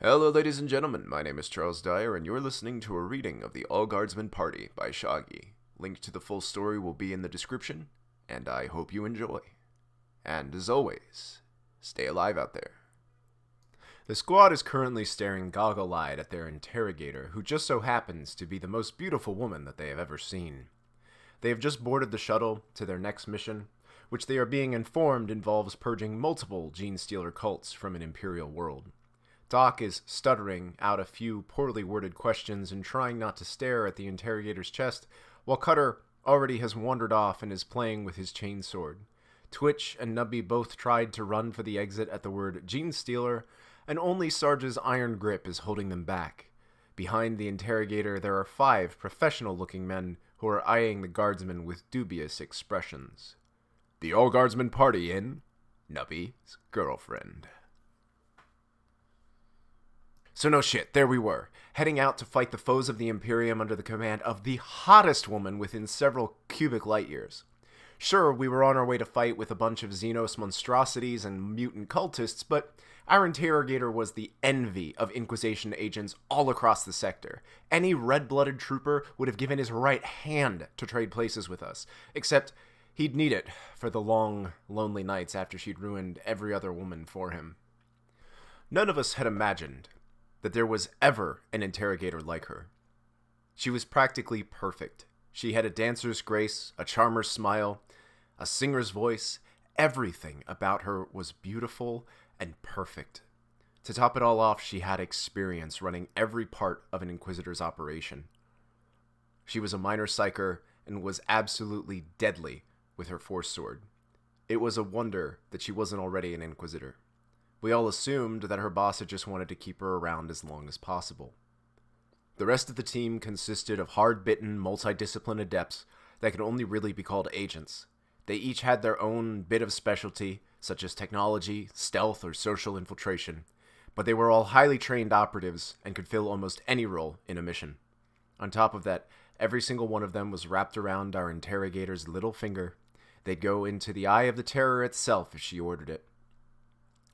Hello, ladies and gentlemen. My name is Charles Dyer, and you're listening to a reading of The Guardsman Party by Shaggy. Link to the full story will be in the description, and I hope you enjoy. And as always, stay alive out there. The squad is currently staring goggle-eyed at their interrogator, who just so happens to be the most beautiful woman that they have ever seen. They have just boarded the shuttle to their next mission, which they are being informed involves purging multiple Gene Stealer cults from an Imperial world. Doc is stuttering out a few poorly worded questions and trying not to stare at the interrogator's chest, while Cutter already has wandered off and is playing with his chainsword. Twitch and Nubby both tried to run for the exit at the word Gene Stealer, and only Sarge's iron grip is holding them back. Behind the interrogator, there are 5 professional-looking men who are eyeing the guardsman with dubious expressions. The all-guardsman party in Nubby's girlfriend. So no shit, there we were, heading out to fight the foes of the Imperium under the command of the hottest woman within several cubic light years. Sure, we were on our way to fight with a bunch of Xenos monstrosities and mutant cultists, but our interrogator was the envy of Inquisition agents all across the sector. Any red-blooded trooper would have given his right hand to trade places with us, except he'd need it for the long, lonely nights after she'd ruined every other woman for him. None of us had imagined that there was ever an interrogator like her. She was practically perfect. She had a dancer's grace, a charmer's smile, a singer's voice. Everything about her was beautiful and perfect. To top it all off, she had experience running every part of an Inquisitor's operation. She was a minor psyker and was absolutely deadly with her force sword. It was a wonder that she wasn't already an Inquisitor. We all assumed that her boss had just wanted to keep her around as long as possible. The rest of the team consisted of hard-bitten, multidisciplined adepts that could only really be called agents. They each had their own bit of specialty, such as technology, stealth, or social infiltration, but they were all highly trained operatives and could fill almost any role in a mission. On top of that, every single one of them was wrapped around our interrogator's little finger. They'd go into the eye of the terror itself if she ordered it.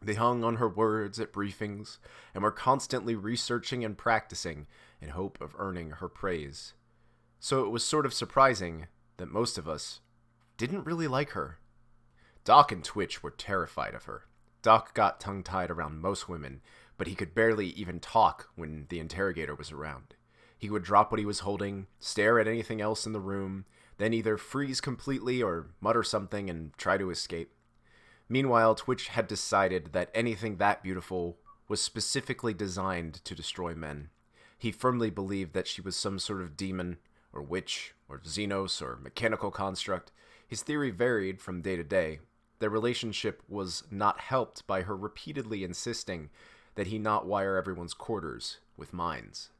They hung on her words at briefings and were constantly researching and practicing in hope of earning her praise. So it was sort of surprising that most of us didn't really like her. Doc and Twitch were terrified of her. Doc got tongue-tied around most women, but he could barely even talk when the interrogator was around. He would drop what he was holding, stare at anything else in the room, then either freeze completely or mutter something and try to escape. Meanwhile, Twitch had decided that anything that beautiful was specifically designed to destroy men. He firmly believed that she was some sort of demon, or witch, or Xenos, or mechanical construct. His theory varied from day to day. Their relationship was not helped by her repeatedly insisting that he not wire everyone's quarters with mines.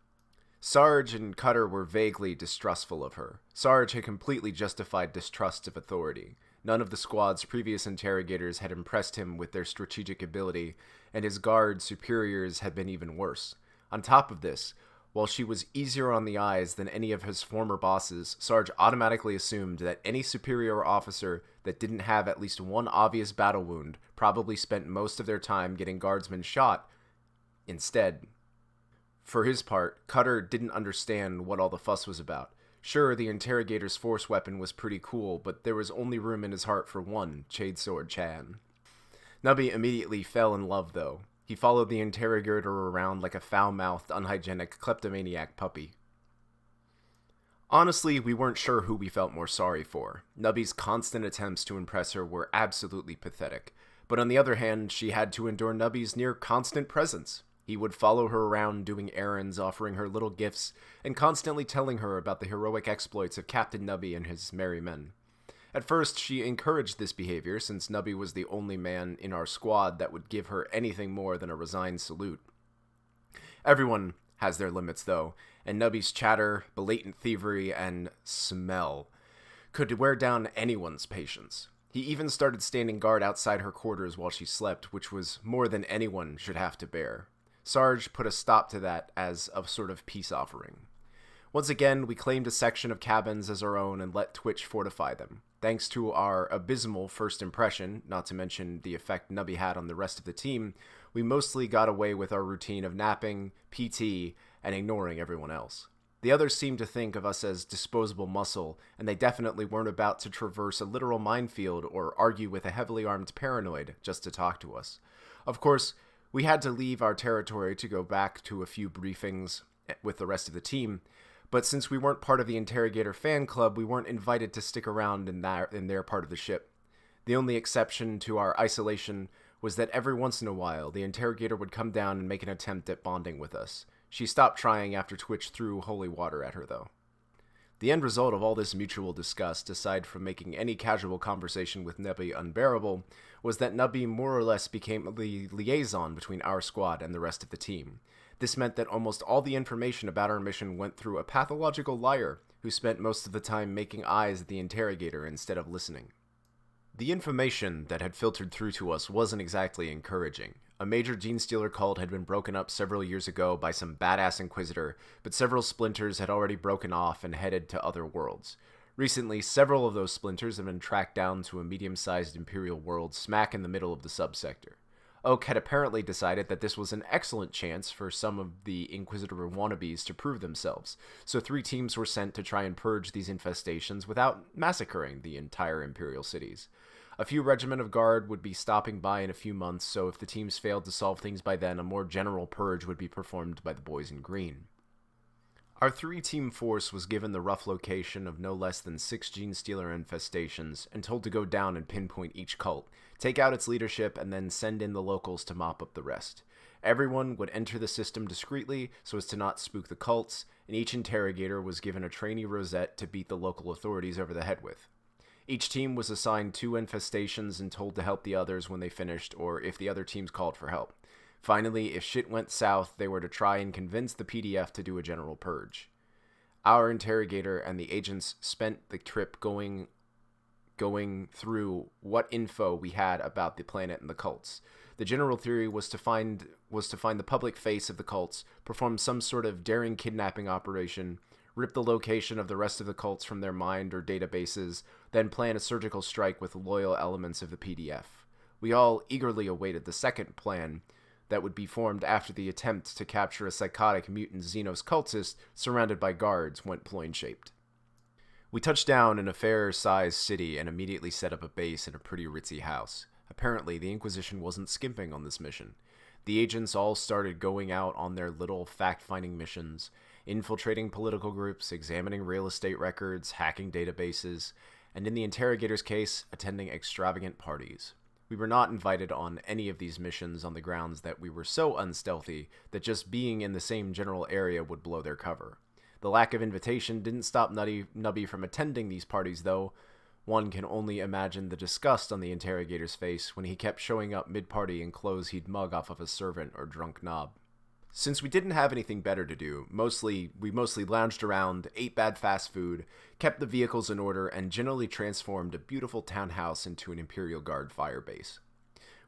Sarge and Cutter were vaguely distrustful of her. Sarge had completely justified distrust of authority. None of the squad's previous interrogators had impressed him with their strategic ability, and his guard superiors had been even worse. On top of this, while she was easier on the eyes than any of his former bosses, Sarge automatically assumed that any superior officer that didn't have at least one obvious battle wound probably spent most of their time getting guardsmen shot instead. For his part, Cutter didn't understand what all the fuss was about. Sure, the interrogator's force weapon was pretty cool, but there was only room in his heart for one Chadesword Chan. Nubby immediately fell in love, though. He followed the interrogator around like a foul-mouthed, unhygienic kleptomaniac puppy. Honestly, we weren't sure who we felt more sorry for. Nubby's constant attempts to impress her were absolutely pathetic, but on the other hand, she had to endure Nubby's near-constant presence. He would follow her around doing errands, offering her little gifts, and constantly telling her about the heroic exploits of Captain Nubby and his merry men. At first, she encouraged this behavior, since Nubby was the only man in our squad that would give her anything more than a resigned salute. Everyone has their limits, though, and Nubby's chatter, blatant thievery, and smell could wear down anyone's patience. He even started standing guard outside her quarters while she slept, which was more than anyone should have to bear. Sarge put a stop to that as a sort of peace offering. Once again, we claimed a section of cabins as our own and let Twitch fortify them. Thanks to our abysmal first impression, not to mention the effect Nubby had on the rest of the team, We mostly got away with our routine of napping, PT, and ignoring everyone else. The others seemed to think of us as disposable muscle, and they definitely weren't about to traverse a literal minefield or argue with a heavily armed paranoid just to talk to us. Of course, we had to leave our territory to go back to a few briefings with the rest of the team, but since we weren't part of the Interrogator fan club, we weren't invited to stick around in their part of the ship. The only exception to our isolation was that every once in a while, the Interrogator would come down and make an attempt at bonding with us. She stopped trying after Twitch threw holy water at her, though. The end result of all this mutual disgust, aside from making any casual conversation with Nubby unbearable, was that Nubby more or less became the liaison between our squad and the rest of the team. This meant that almost all the information about our mission went through a pathological liar who spent most of the time making eyes at the Interrogator instead of listening. The information that had filtered through to us wasn't exactly encouraging. A major Genestealer cult had been broken up several years ago by some badass Inquisitor, but several splinters had already broken off and headed to other worlds. Recently, several of those splinters had been tracked down to a medium-sized Imperial world smack in the middle of the subsector. Oak had apparently decided that this was an excellent chance for some of the Inquisitor wannabes to prove themselves, so 3 teams were sent to try and purge these infestations without massacring the entire Imperial cities. A few regiment of guard would be stopping by in a few months, so if the teams failed to solve things by then, a more general purge would be performed by the boys in green. Our 3-team force was given the rough location of no less than 6 Genestealer infestations and told to go down and pinpoint each cult, take out its leadership, and then send in the locals to mop up the rest. Everyone would enter the system discreetly so as to not spook the cults, and each Interrogator was given a trainee rosette to beat the local authorities over the head with. Each team was assigned 2 infestations and told to help the others when they finished, or if the other teams called for help. Finally, if shit went south, they were to try and convince the PDF to do a general purge. Our Interrogator and the agents spent the trip going through what info we had about the planet and the cults. The general theory was to find the public face of the cults, perform some sort of daring kidnapping operation, rip the location of the rest of the cults from their mind or databases, then plan a surgical strike with loyal elements of the PDF. We all eagerly awaited the second plan that would be formed after the attempt to capture a psychotic mutant Xenos cultist surrounded by guards went ploin-shaped. We touched down in a fair-sized city and immediately set up a base in a pretty ritzy house. Apparently, the Inquisition wasn't skimping on this mission. The agents all started going out on their little fact-finding missions, infiltrating political groups, examining real estate records, hacking databases, and in the Interrogator's case, attending extravagant parties. We were not invited on any of these missions on the grounds that we were so unstealthy that just being in the same general area would blow their cover. The lack of invitation didn't stop Nubby from attending these parties, though. One can only imagine the disgust on the Interrogator's face when he kept showing up mid-party in clothes he'd mug off of a servant or drunk knob. Since we didn't have anything better to do, we mostly lounged around, ate bad fast food, kept the vehicles in order, and generally transformed a beautiful townhouse into an Imperial Guard firebase.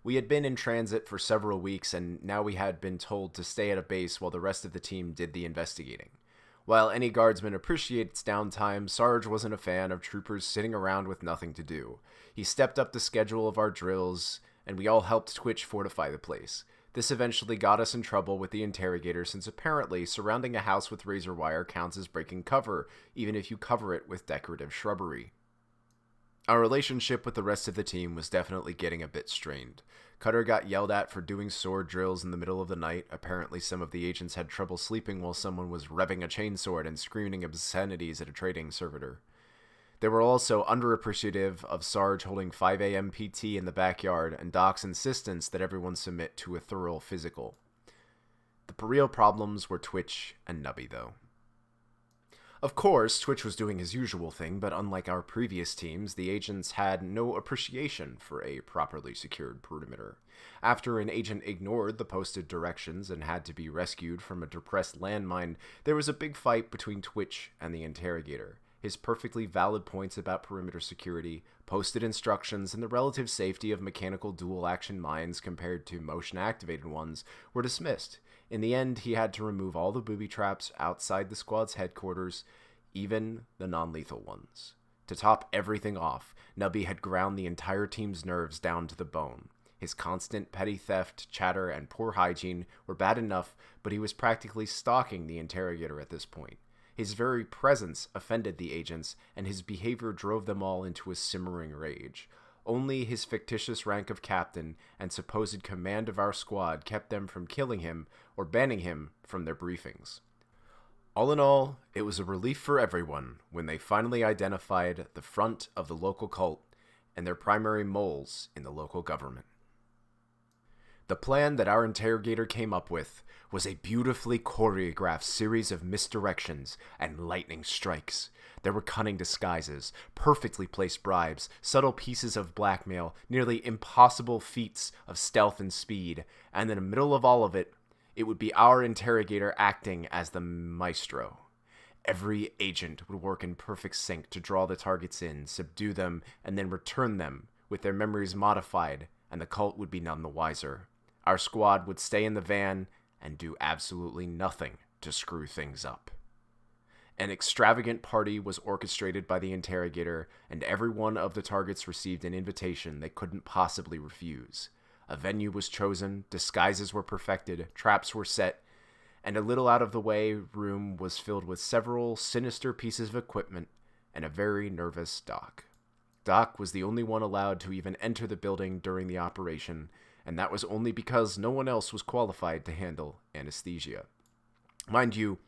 We had been in transit for several weeks, and now we had been told to stay at a base while the rest of the team did the investigating. While any guardsman appreciates downtime, Sarge wasn't a fan of troopers sitting around with nothing to do. He stepped up the schedule of our drills, and we all helped Twitch fortify the place. This eventually got us in trouble with the Interrogator, since apparently surrounding a house with razor wire counts as breaking cover, even if you cover it with decorative shrubbery. Our relationship with the rest of the team was definitely getting a bit strained. Cutter got yelled at for doing sword drills in the middle of the night. Apparently some of the agents had trouble sleeping while someone was revving a chainsword and screaming obscenities at a trading servitor. They were also underappreciative of Sarge holding 5 a.m. PT in the backyard and Doc's insistence that everyone submit to a thorough physical. The real problems were Twitch and Nubby, though. Of course, Twitch was doing his usual thing, but unlike our previous teams, the agents had no appreciation for a properly secured perimeter. After an agent ignored the posted directions and had to be rescued from a depressed landmine, there was a big fight between Twitch and the Interrogator. His perfectly valid points about perimeter security, posted instructions, and the relative safety of mechanical dual-action mines compared to motion-activated ones were dismissed. In the end, he had to remove all the booby traps outside the squad's headquarters, even the non-lethal ones. To top everything off, Nubby had ground the entire team's nerves down to the bone. His constant petty theft, chatter, and poor hygiene were bad enough, but he was practically stalking the interrogator at this point. His very presence offended the agents, and his behavior drove them all into a simmering rage. Only his fictitious rank of captain and supposed command of our squad kept them from killing him or banning him from their briefings. All in all, it was a relief for everyone when they finally identified the front of the local cult and their primary moles in the local government. The plan that our interrogator came up with was a beautifully choreographed series of misdirections and lightning strikes. There were cunning disguises, perfectly placed bribes, subtle pieces of blackmail, nearly impossible feats of stealth and speed, and in the middle of all of it, it would be our interrogator acting as the maestro. Every agent would work in perfect sync to draw the targets in, subdue them, and then return them with their memories modified, and the cult would be none the wiser. Our squad would stay in the van and do absolutely nothing to screw things up. An extravagant party was orchestrated by the interrogator, and every one of the targets received an invitation they couldn't possibly refuse. A venue was chosen, disguises were perfected, traps were set, and a little out-of-the-way room was filled with several sinister pieces of equipment and a very nervous Doc. Doc was the only one allowed to even enter the building during the operation, and that was only because no one else was qualified to handle anesthesia. Mind you,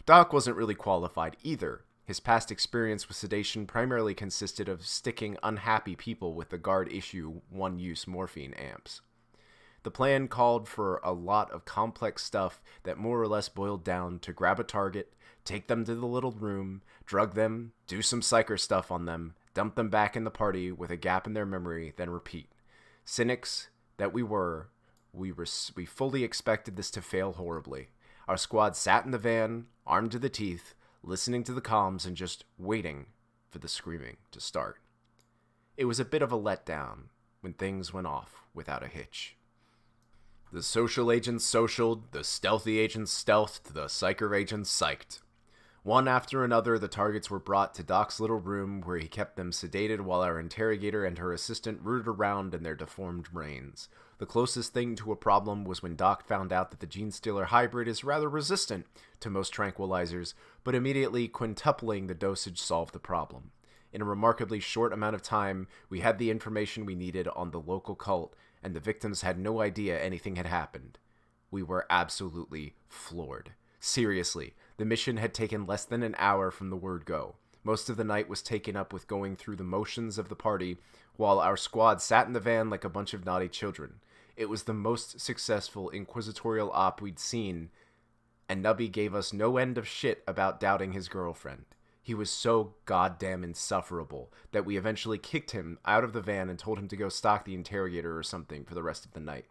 Doc wasn't really qualified either. His past experience with sedation primarily consisted of sticking unhappy people with the guard-issue one-use morphine amps. The plan called for a lot of complex stuff that more or less boiled down to grab a target, take them to the little room, drug them, do some psyker stuff on them, dump them back in the party with a gap in their memory, then repeat. Cynics that we fully expected this to fail horribly. Our squad sat in the van, armed to the teeth, listening to the comms and just waiting for the screaming to start. It was a bit of a letdown when things went off without a hitch. The social agents socialed, the stealthy agents stealthed, the psycher agents psyched. One after another, the targets were brought to Doc's little room where he kept them sedated while our interrogator and her assistant rooted around in their deformed brains. The closest thing to a problem was when Doc found out that the Gene Stealer hybrid is rather resistant to most tranquilizers, but immediately quintupling the dosage solved the problem. In a remarkably short amount of time, we had the information we needed on the local cult, and the victims had no idea anything had happened. We were absolutely floored. Seriously, the mission had taken less than an hour from the word go. Most of the night was taken up with going through the motions of the party, while our squad sat in the van like a bunch of naughty children. It was the most successful inquisitorial op we'd seen, and Nubby gave us no end of shit about doubting his girlfriend. He was so goddamn insufferable that we eventually kicked him out of the van and told him to go stalk the interrogator or something for the rest of the night.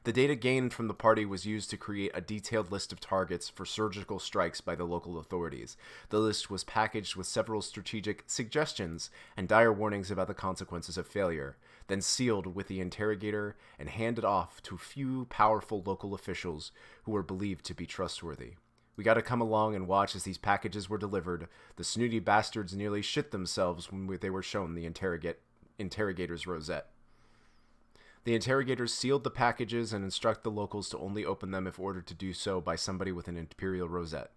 The data gained from the party was used to create a detailed list of targets for surgical strikes by the local authorities. The list was packaged with several strategic suggestions and dire warnings about the consequences of failure, then sealed with the interrogator and handed off to a few powerful local officials who were believed to be trustworthy. We got to come along and watch as these packages were delivered. The snooty bastards nearly shit themselves when they were shown the interrogator's rosette. The interrogators sealed the packages and instruct the locals to only open them if ordered to do so by somebody with an imperial rosette.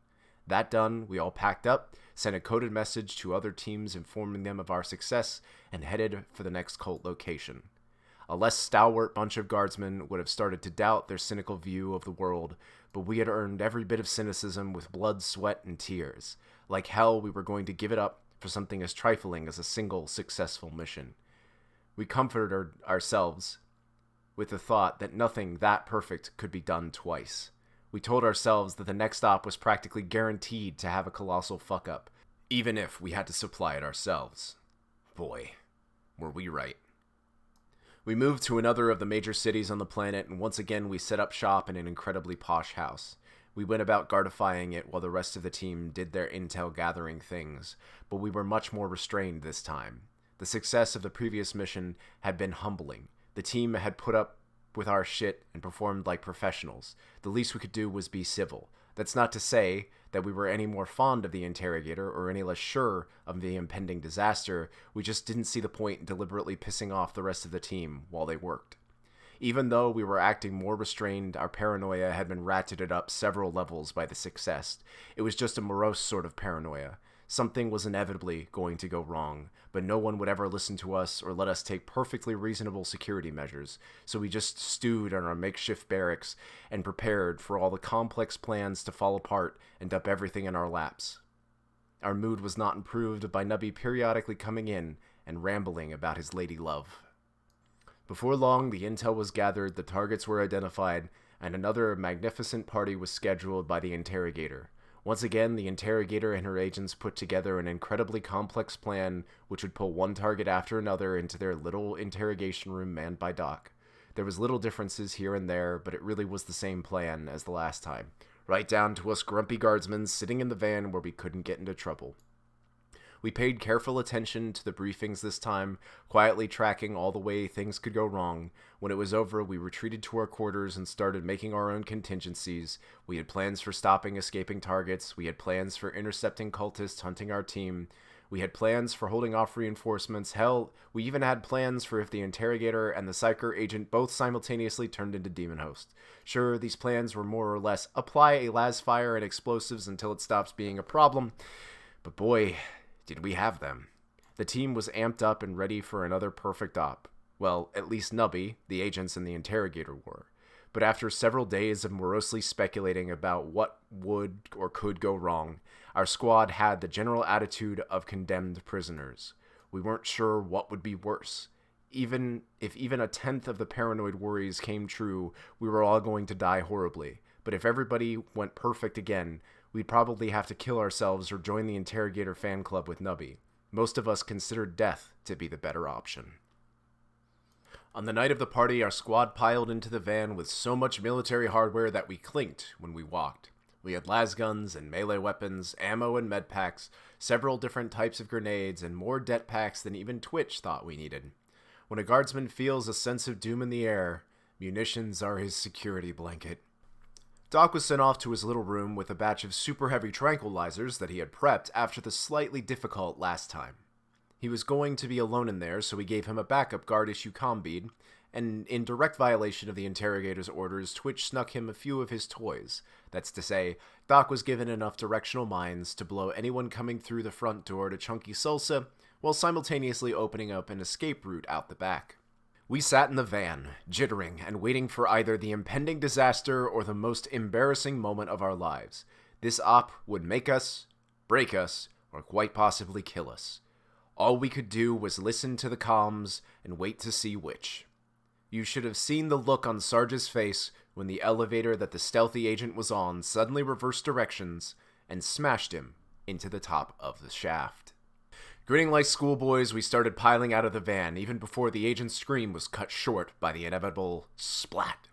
That done, we all packed up, sent a coded message to other teams informing them of our success, and headed for the next cult location. A less stalwart bunch of guardsmen would have started to doubt their cynical view of the world, but we had earned every bit of cynicism with blood, sweat, and tears. Like hell, we were going to give it up for something as trifling as a single successful mission. We comforted ourselves with the thought that nothing that perfect could be done twice. We told ourselves that the next stop was practically guaranteed to have a colossal fuck-up, even if we had to supply it ourselves. Boy, were we right. We moved to another of the major cities on the planet, and once again we set up shop in an incredibly posh house. We went about guardifying it while the rest of the team did their intel gathering things, but we were much more restrained this time. The success of the previous mission had been humbling. The team had put up with our shit and performed like professionals. The least we could do was be civil. That's not to say that we were any more fond of the interrogator or any less sure of the impending disaster. We just didn't see the point in deliberately pissing off the rest of the team while they worked. Even though we were acting more restrained, our paranoia had been ratcheted up several levels by the success. It was just a morose sort of paranoia. Something was inevitably going to go wrong, but no one would ever listen to us or let us take perfectly reasonable security measures, so we just stewed on our makeshift barracks and prepared for all the complex plans to fall apart and dump everything in our laps. Our mood was not improved by Nubby periodically coming in and rambling about his lady love. Before long, the intel was gathered, the targets were identified, and another magnificent party was scheduled by the interrogator. Once again, the interrogator and her agents put together an incredibly complex plan which would pull one target after another into their little interrogation room manned by Doc. There was little differences here and there, but it really was the same plan as the last time, right down to us grumpy guardsmen sitting in the van where we couldn't get into trouble. We paid careful attention to the briefings this time, quietly tracking all the way things could go wrong. When it was over, we retreated to our quarters and started making our own contingencies. We had plans for stopping escaping targets. We had plans for intercepting cultists hunting our team. We had plans for holding off reinforcements. Hell, we even had plans for if the interrogator and the psyker agent both simultaneously turned into demon host. Sure, these plans were more or less apply a las fire and explosives until it stops being a problem, but boy, did we have them. The team was amped up and ready for another perfect op. Well, at least Nubby, the agents, and the interrogator were. But after several days of morosely speculating about what would or could go wrong, our squad had the general attitude of condemned prisoners. We weren't sure what would be worse. Even if a tenth of the paranoid worries came true, we were all going to die horribly. But if everybody went perfect again, we'd probably have to kill ourselves or join the interrogator fan club with Nubby. Most of us considered death to be the better option. On the night of the party, our squad piled into the van with so much military hardware that we clinked when we walked. We had lasguns and melee weapons, ammo and med packs, several different types of grenades, and more det packs than even Twitch thought we needed. When a guardsman feels a sense of doom in the air, munitions are his security blanket. Doc was sent off to his little room with a batch of super heavy tranquilizers that he had prepped after the slightly difficult last time. He was going to be alone in there, so we gave him a backup guard-issue comm bead, and in direct violation of the interrogator's orders, Twitch snuck him a few of his toys. That's to say, Doc was given enough directional mines to blow anyone coming through the front door to chunky salsa, while simultaneously opening up an escape route out the back. We sat in the van, jittering and waiting for either the impending disaster or the most embarrassing moment of our lives. This op would make us, break us, or quite possibly kill us. All we could do was listen to the comms and wait to see which. You should have seen the look on Sarge's face when the elevator that the stealthy agent was on suddenly reversed directions and smashed him into the top of the shaft. Grinning like schoolboys, we started piling out of the van, even before the agent's scream was cut short by the inevitable splat.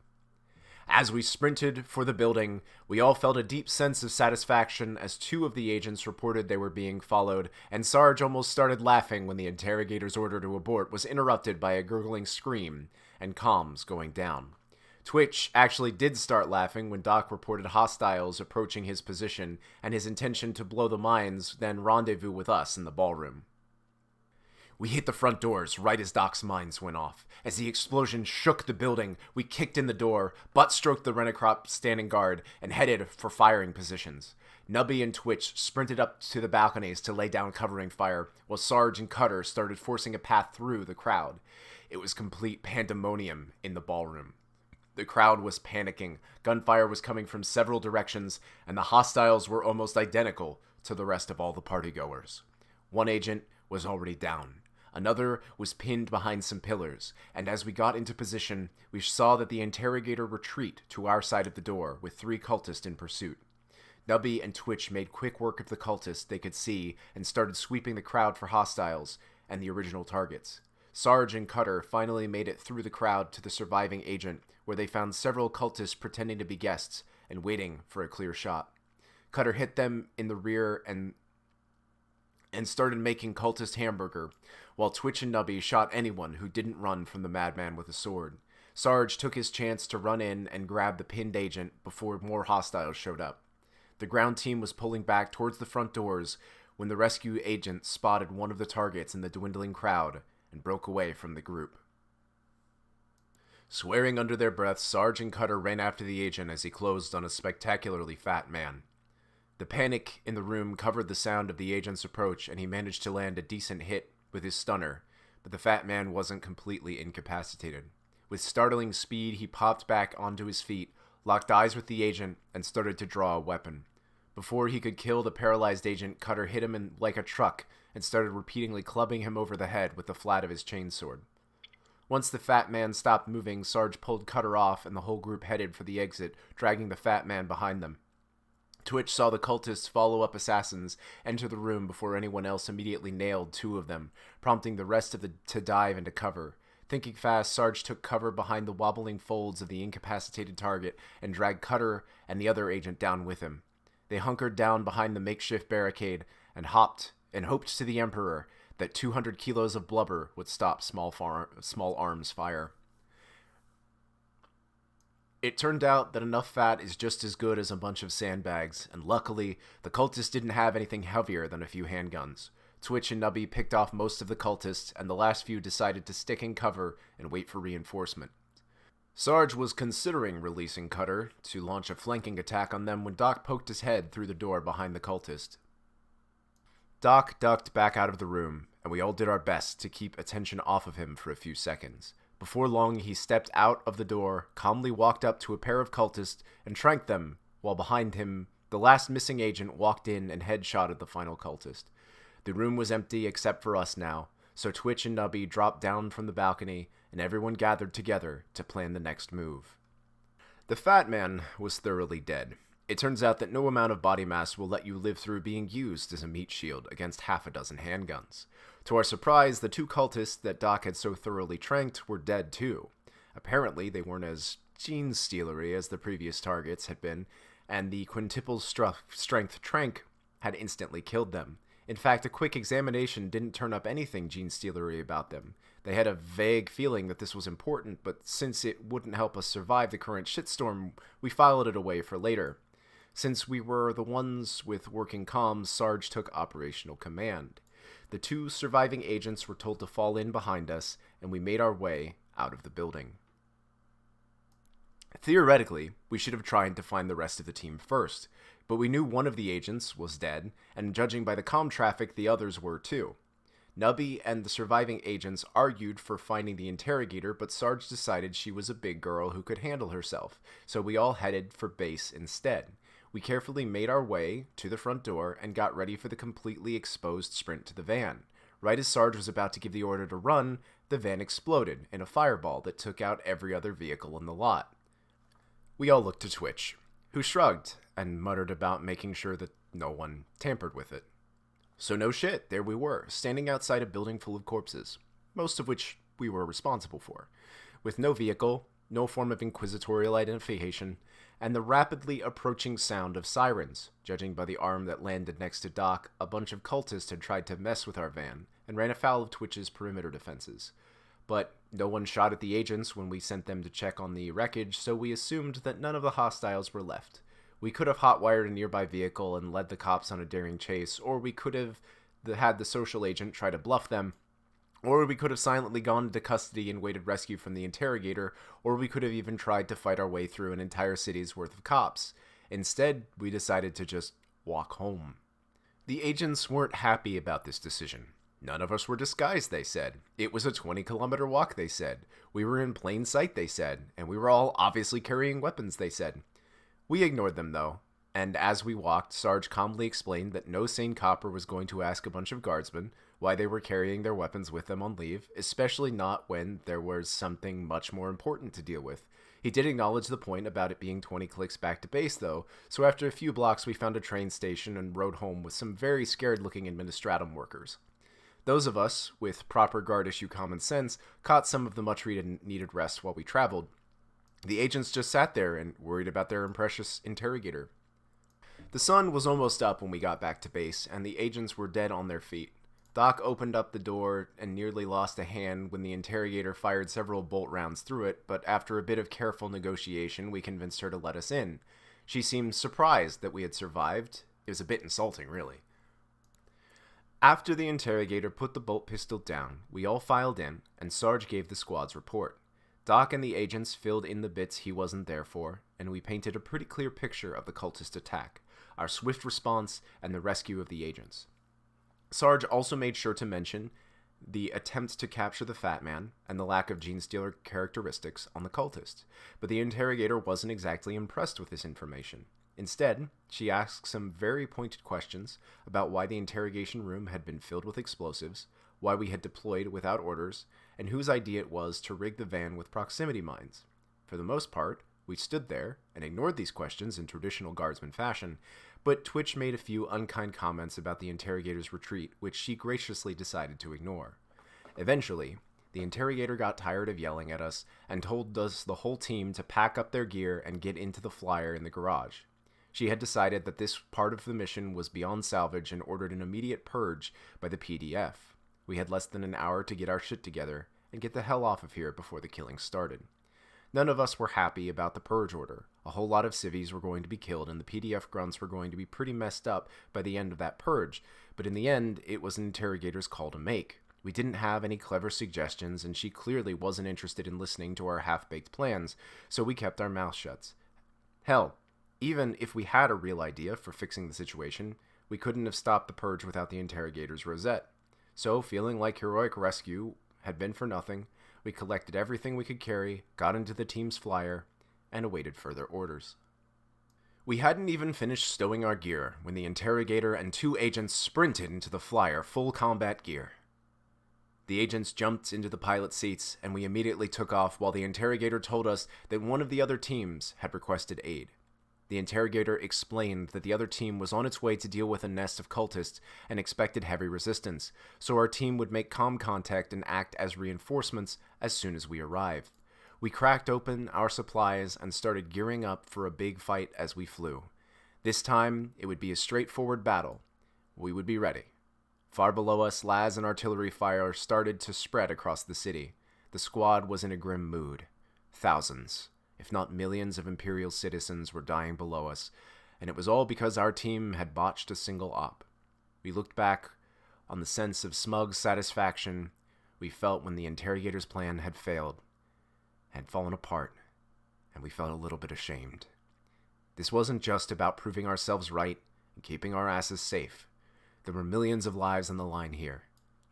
As we sprinted for the building, we all felt a deep sense of satisfaction as two of the agents reported they were being followed, and Sarge almost started laughing when the interrogator's order to abort was interrupted by a gurgling scream and comms going down. Twitch actually did start laughing when Doc reported hostiles approaching his position and his intention to blow the mines, then rendezvous with us in the ballroom. We hit the front doors right as Doc's mines went off. As the explosion shook the building, we kicked in the door, butt-stroked the Renacrop standing guard, and headed for firing positions. Nubby and Twitch sprinted up to the balconies to lay down covering fire, while Sarge and Cutter started forcing a path through the crowd. It was complete pandemonium in the ballroom. The crowd was panicking, gunfire was coming from several directions, and the hostiles were almost identical to the rest of all the partygoers. One agent was already down. Another was pinned behind some pillars, and as we got into position, we saw that the interrogator retreat to our side of the door with 3 cultists in pursuit. Nubby and Twitch made quick work of the cultists they could see and started sweeping the crowd for hostiles and the original targets. Sarge and Cutter finally made it through the crowd to the surviving agent, where they found several cultists pretending to be guests and waiting for a clear shot. Cutter hit them in the rear and started making cultist hamburger, while Twitch and Nubby shot anyone who didn't run from the madman with a sword. Sarge took his chance to run in and grab the pinned agent before more hostiles showed up. The ground team was pulling back towards the front doors when the rescue agent spotted one of the targets in the dwindling crowd and broke away from the group. Swearing under their breaths, Sarge and Cutter ran after the agent as he closed on a spectacularly fat man. The panic in the room covered the sound of the agent's approach, and he managed to land a decent hit with his stunner, but the fat man wasn't completely incapacitated. With startling speed, he popped back onto his feet, locked eyes with the agent, and started to draw a weapon. Before he could kill the paralyzed agent, Cutter hit him like a truck and started repeatedly clubbing him over the head with the flat of his chainsword. Once the fat man stopped moving, Sarge pulled Cutter off and the whole group headed for the exit, dragging the fat man behind them. Twitch saw the cultists' follow-up assassins enter the room before anyone else immediately nailed 2 of them, prompting the rest of to dive into cover. Thinking fast, Sarge took cover behind the wobbling folds of the incapacitated target and dragged Cutter and the other agent down with him. They hunkered down behind the makeshift barricade and hoped to the Emperor that 200 kilos of blubber would stop small arms fire. It turned out that enough fat is just as good as a bunch of sandbags, and luckily, the cultists didn't have anything heavier than a few handguns. Twitch and Nubby picked off most of the cultists, and the last few decided to stick in cover and wait for reinforcement. Sarge was considering releasing Cutter to launch a flanking attack on them when Doc poked his head through the door behind the cultist. Doc ducked back out of the room, and we all did our best to keep attention off of him for a few seconds. Before long, he stepped out of the door, calmly walked up to a pair of cultists, and tranked them, while behind him, the last missing agent walked in and headshotted the final cultist. The room was empty except for us now, so Twitch and Nubby dropped down from the balcony, and everyone gathered together to plan the next move. The fat man was thoroughly dead. It turns out that no amount of body mass will let you live through being used as a meat shield against half a dozen handguns. To our surprise, the 2 cultists that Doc had so thoroughly tranked were dead too. Apparently, they weren't as gene-stealery as the previous targets had been, and the quintuple strength trank had instantly killed them. In fact, a quick examination didn't turn up anything gene-stealery about them. They had a vague feeling that this was important, but since it wouldn't help us survive the current shitstorm, we filed it away for later. Since we were the ones with working comms, Sarge took operational command. The 2 surviving agents were told to fall in behind us, and we made our way out of the building. Theoretically, we should have tried to find the rest of the team first, but we knew one of the agents was dead, and judging by the comm traffic, the others were too. Nubby and the surviving agents argued for finding the interrogator, but Sarge decided she was a big girl who could handle herself, so we all headed for base instead. We carefully made our way to the front door and got ready for the completely exposed sprint to the van. Right as Sarge was about to give the order to run, the van exploded in a fireball that took out every other vehicle in the lot. We all looked to Twitch, who shrugged and muttered about making sure that no one tampered with it. So no shit, there we were, standing outside a building full of corpses, most of which we were responsible for, with no vehicle, no form of inquisitorial identification, and the rapidly approaching sound of sirens. Judging by the arm that landed next to Doc, a bunch of cultists had tried to mess with our van, and ran afoul of Twitch's perimeter defenses. But no one shot at the agents when we sent them to check on the wreckage, so we assumed that none of the hostiles were left. We could have hotwired a nearby vehicle and led the cops on a daring chase, or we could have had the social agent try to bluff them, or we could have silently gone into custody and waited rescue from the interrogator, or we could have even tried to fight our way through an entire city's worth of cops. Instead, we decided to just walk home. The agents weren't happy about this decision. None of us were disguised, they said. It was a 20-kilometer walk, they said. We were in plain sight, they said. And we were all obviously carrying weapons, they said. We ignored them, though. And as we walked, Sarge calmly explained that no sane copper was going to ask a bunch of guardsmen why they were carrying their weapons with them on leave, especially not when there was something much more important to deal with. He did acknowledge the point about it being 20 clicks back to base, though, so after a few blocks we found a train station and rode home with some very scared-looking administratum workers. Those of us, with proper guard-issue common sense, caught some of the much-needed rest while we traveled. The agents just sat there and worried about their precious interrogator. The sun was almost up when we got back to base, and the agents were dead on their feet. Doc opened up the door and nearly lost a hand when the interrogator fired several bolt rounds through it, but after a bit of careful negotiation, we convinced her to let us in. She seemed surprised that we had survived. It was a bit insulting, really. After the interrogator put the bolt pistol down, we all filed in, and Sarge gave the squad's report. Doc and the agents filled in the bits he wasn't there for, and we painted a pretty clear picture of the cultist attack, our swift response, and the rescue of the agents. Sarge also made sure to mention the attempt to capture the Fat Man and the lack of Genestealer characteristics on the cultist, but the interrogator wasn't exactly impressed with this information. Instead, she asked some very pointed questions about why the interrogation room had been filled with explosives, why we had deployed without orders, and whose idea it was to rig the van with proximity mines. For the most part, we stood there and ignored these questions in traditional Guardsman fashion, but Twitch made a few unkind comments about the interrogator's retreat, which she graciously decided to ignore. Eventually, the interrogator got tired of yelling at us and told us the whole team to pack up their gear and get into the flyer in the garage. She had decided that this part of the mission was beyond salvage and ordered an immediate purge by the PDF. We had less than an hour to get our shit together and get the hell off of here before the killing started. None of us were happy about the purge order. A whole lot of civvies were going to be killed, and the PDF grunts were going to be pretty messed up by the end of that purge, but in the end, it was an interrogator's call to make. We didn't have any clever suggestions, and she clearly wasn't interested in listening to our half-baked plans, so we kept our mouths shut. Hell, even if we had a real idea for fixing the situation, we couldn't have stopped the purge without the interrogator's rosette. So, feeling like heroic rescue had been for nothing, we collected everything we could carry, got into the team's flyer, and awaited further orders. We hadn't even finished stowing our gear when the interrogator and 2 agents sprinted into the flyer full combat gear. The agents jumped into the pilot seats, and we immediately took off while the interrogator told us that one of the other teams had requested aid. The interrogator explained that the other team was on its way to deal with a nest of cultists and expected heavy resistance, so our team would make comm contact and act as reinforcements as soon as we arrived. We cracked open our supplies and started gearing up for a big fight as we flew. This time, it would be a straightforward battle. We would be ready. Far below us, las and artillery fire started to spread across the city. The squad was in a grim mood. Thousands, if not millions of Imperial citizens were dying below us, and it was all because our team had botched a single op. We looked back on the sense of smug satisfaction we felt when the interrogator's plan had failed, had fallen apart, and we felt a little bit ashamed. This wasn't just about proving ourselves right and keeping our asses safe. There were millions of lives on the line here.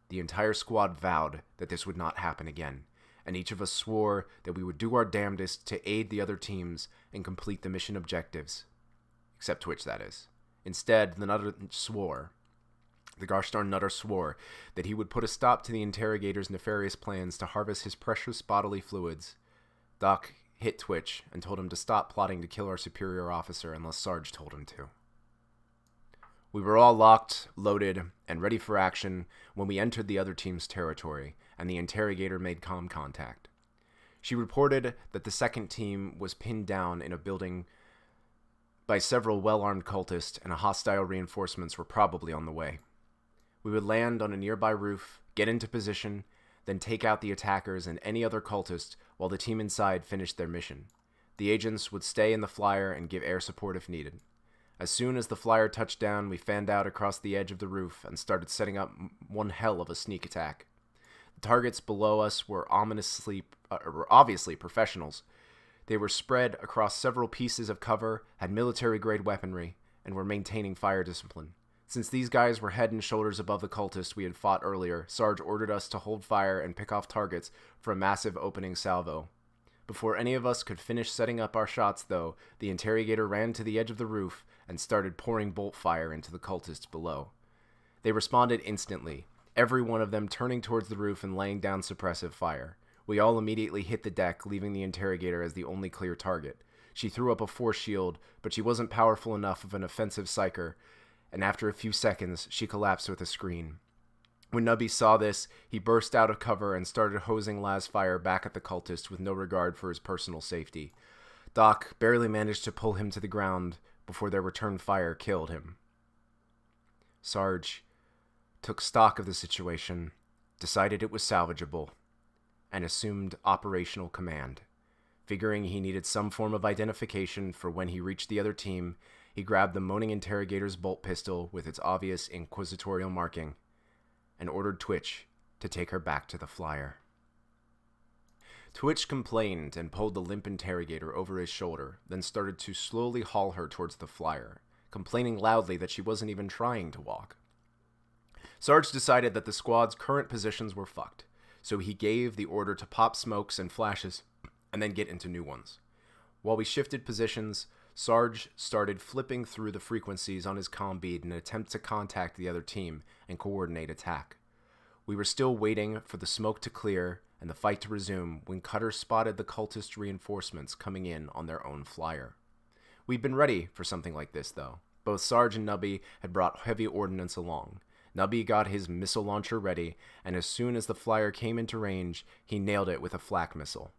The entire squad vowed that this would not happen again, and each of us swore that we would do our damnedest to aid the other teams and complete the mission objectives. Except Twitch, that is. Instead, the gosh darn nutter swore that he would put a stop to the interrogator's nefarious plans to harvest his precious bodily fluids. Doc hit Twitch and told him to stop plotting to kill our superior officer unless Sarge told him to. We were all locked, loaded, and ready for action when we entered the other team's territory, and the interrogator made comm contact. She reported that the second team was pinned down in a building by several well-armed cultists, and hostile reinforcements were probably on the way. We would land on a nearby roof, get into position, then take out the attackers and any other cultist while the team inside finished their mission. The agents would stay in the flyer and give air support if needed. As soon as the flyer touched down, we fanned out across the edge of the roof and started setting up one hell of a sneak attack. The targets below us were obviously professionals. They were spread across several pieces of cover, had military-grade weaponry, and were maintaining fire discipline. Since these guys were head and shoulders above the cultists we had fought earlier, Sarge ordered us to hold fire and pick off targets for a massive opening salvo. Before any of us could finish setting up our shots, though, the interrogator ran to the edge of the roof and started pouring bolt fire into the cultists below. They responded instantly, every one of them turning towards the roof and laying down suppressive fire. We all immediately hit the deck, leaving the interrogator as the only clear target. She threw up a force shield, but she wasn't powerful enough of an offensive psyker, and after a few seconds, she collapsed with a scream. When Nubby saw this, he burst out of cover and started hosing Laz fire back at the cultist with no regard for his personal safety. Doc barely managed to pull him to the ground before their return fire killed him. Sarge took stock of the situation, decided it was salvageable, and assumed operational command. Figuring he needed some form of identification for when he reached the other team, he grabbed the moaning interrogator's bolt pistol with its obvious inquisitorial marking and ordered Twitch to take her back to the flyer. Twitch complained and pulled the limp interrogator over his shoulder, then started to slowly haul her towards the flyer, complaining loudly that she wasn't even trying to walk. Sarge decided that the squad's current positions were fucked, so he gave the order to pop smokes and flashes and then get into new ones. While we shifted positions, Sarge started flipping through the frequencies on his comm bead in an attempt to contact the other team and coordinate attack. We were still waiting for the smoke to clear and the fight to resume when Cutter spotted the cultist reinforcements coming in on their own flyer. We'd been ready for something like this, though. Both Sarge and Nubby had brought heavy ordnance along. Nubby got his missile launcher ready, and as soon as the flyer came into range, he nailed it with a flak missile.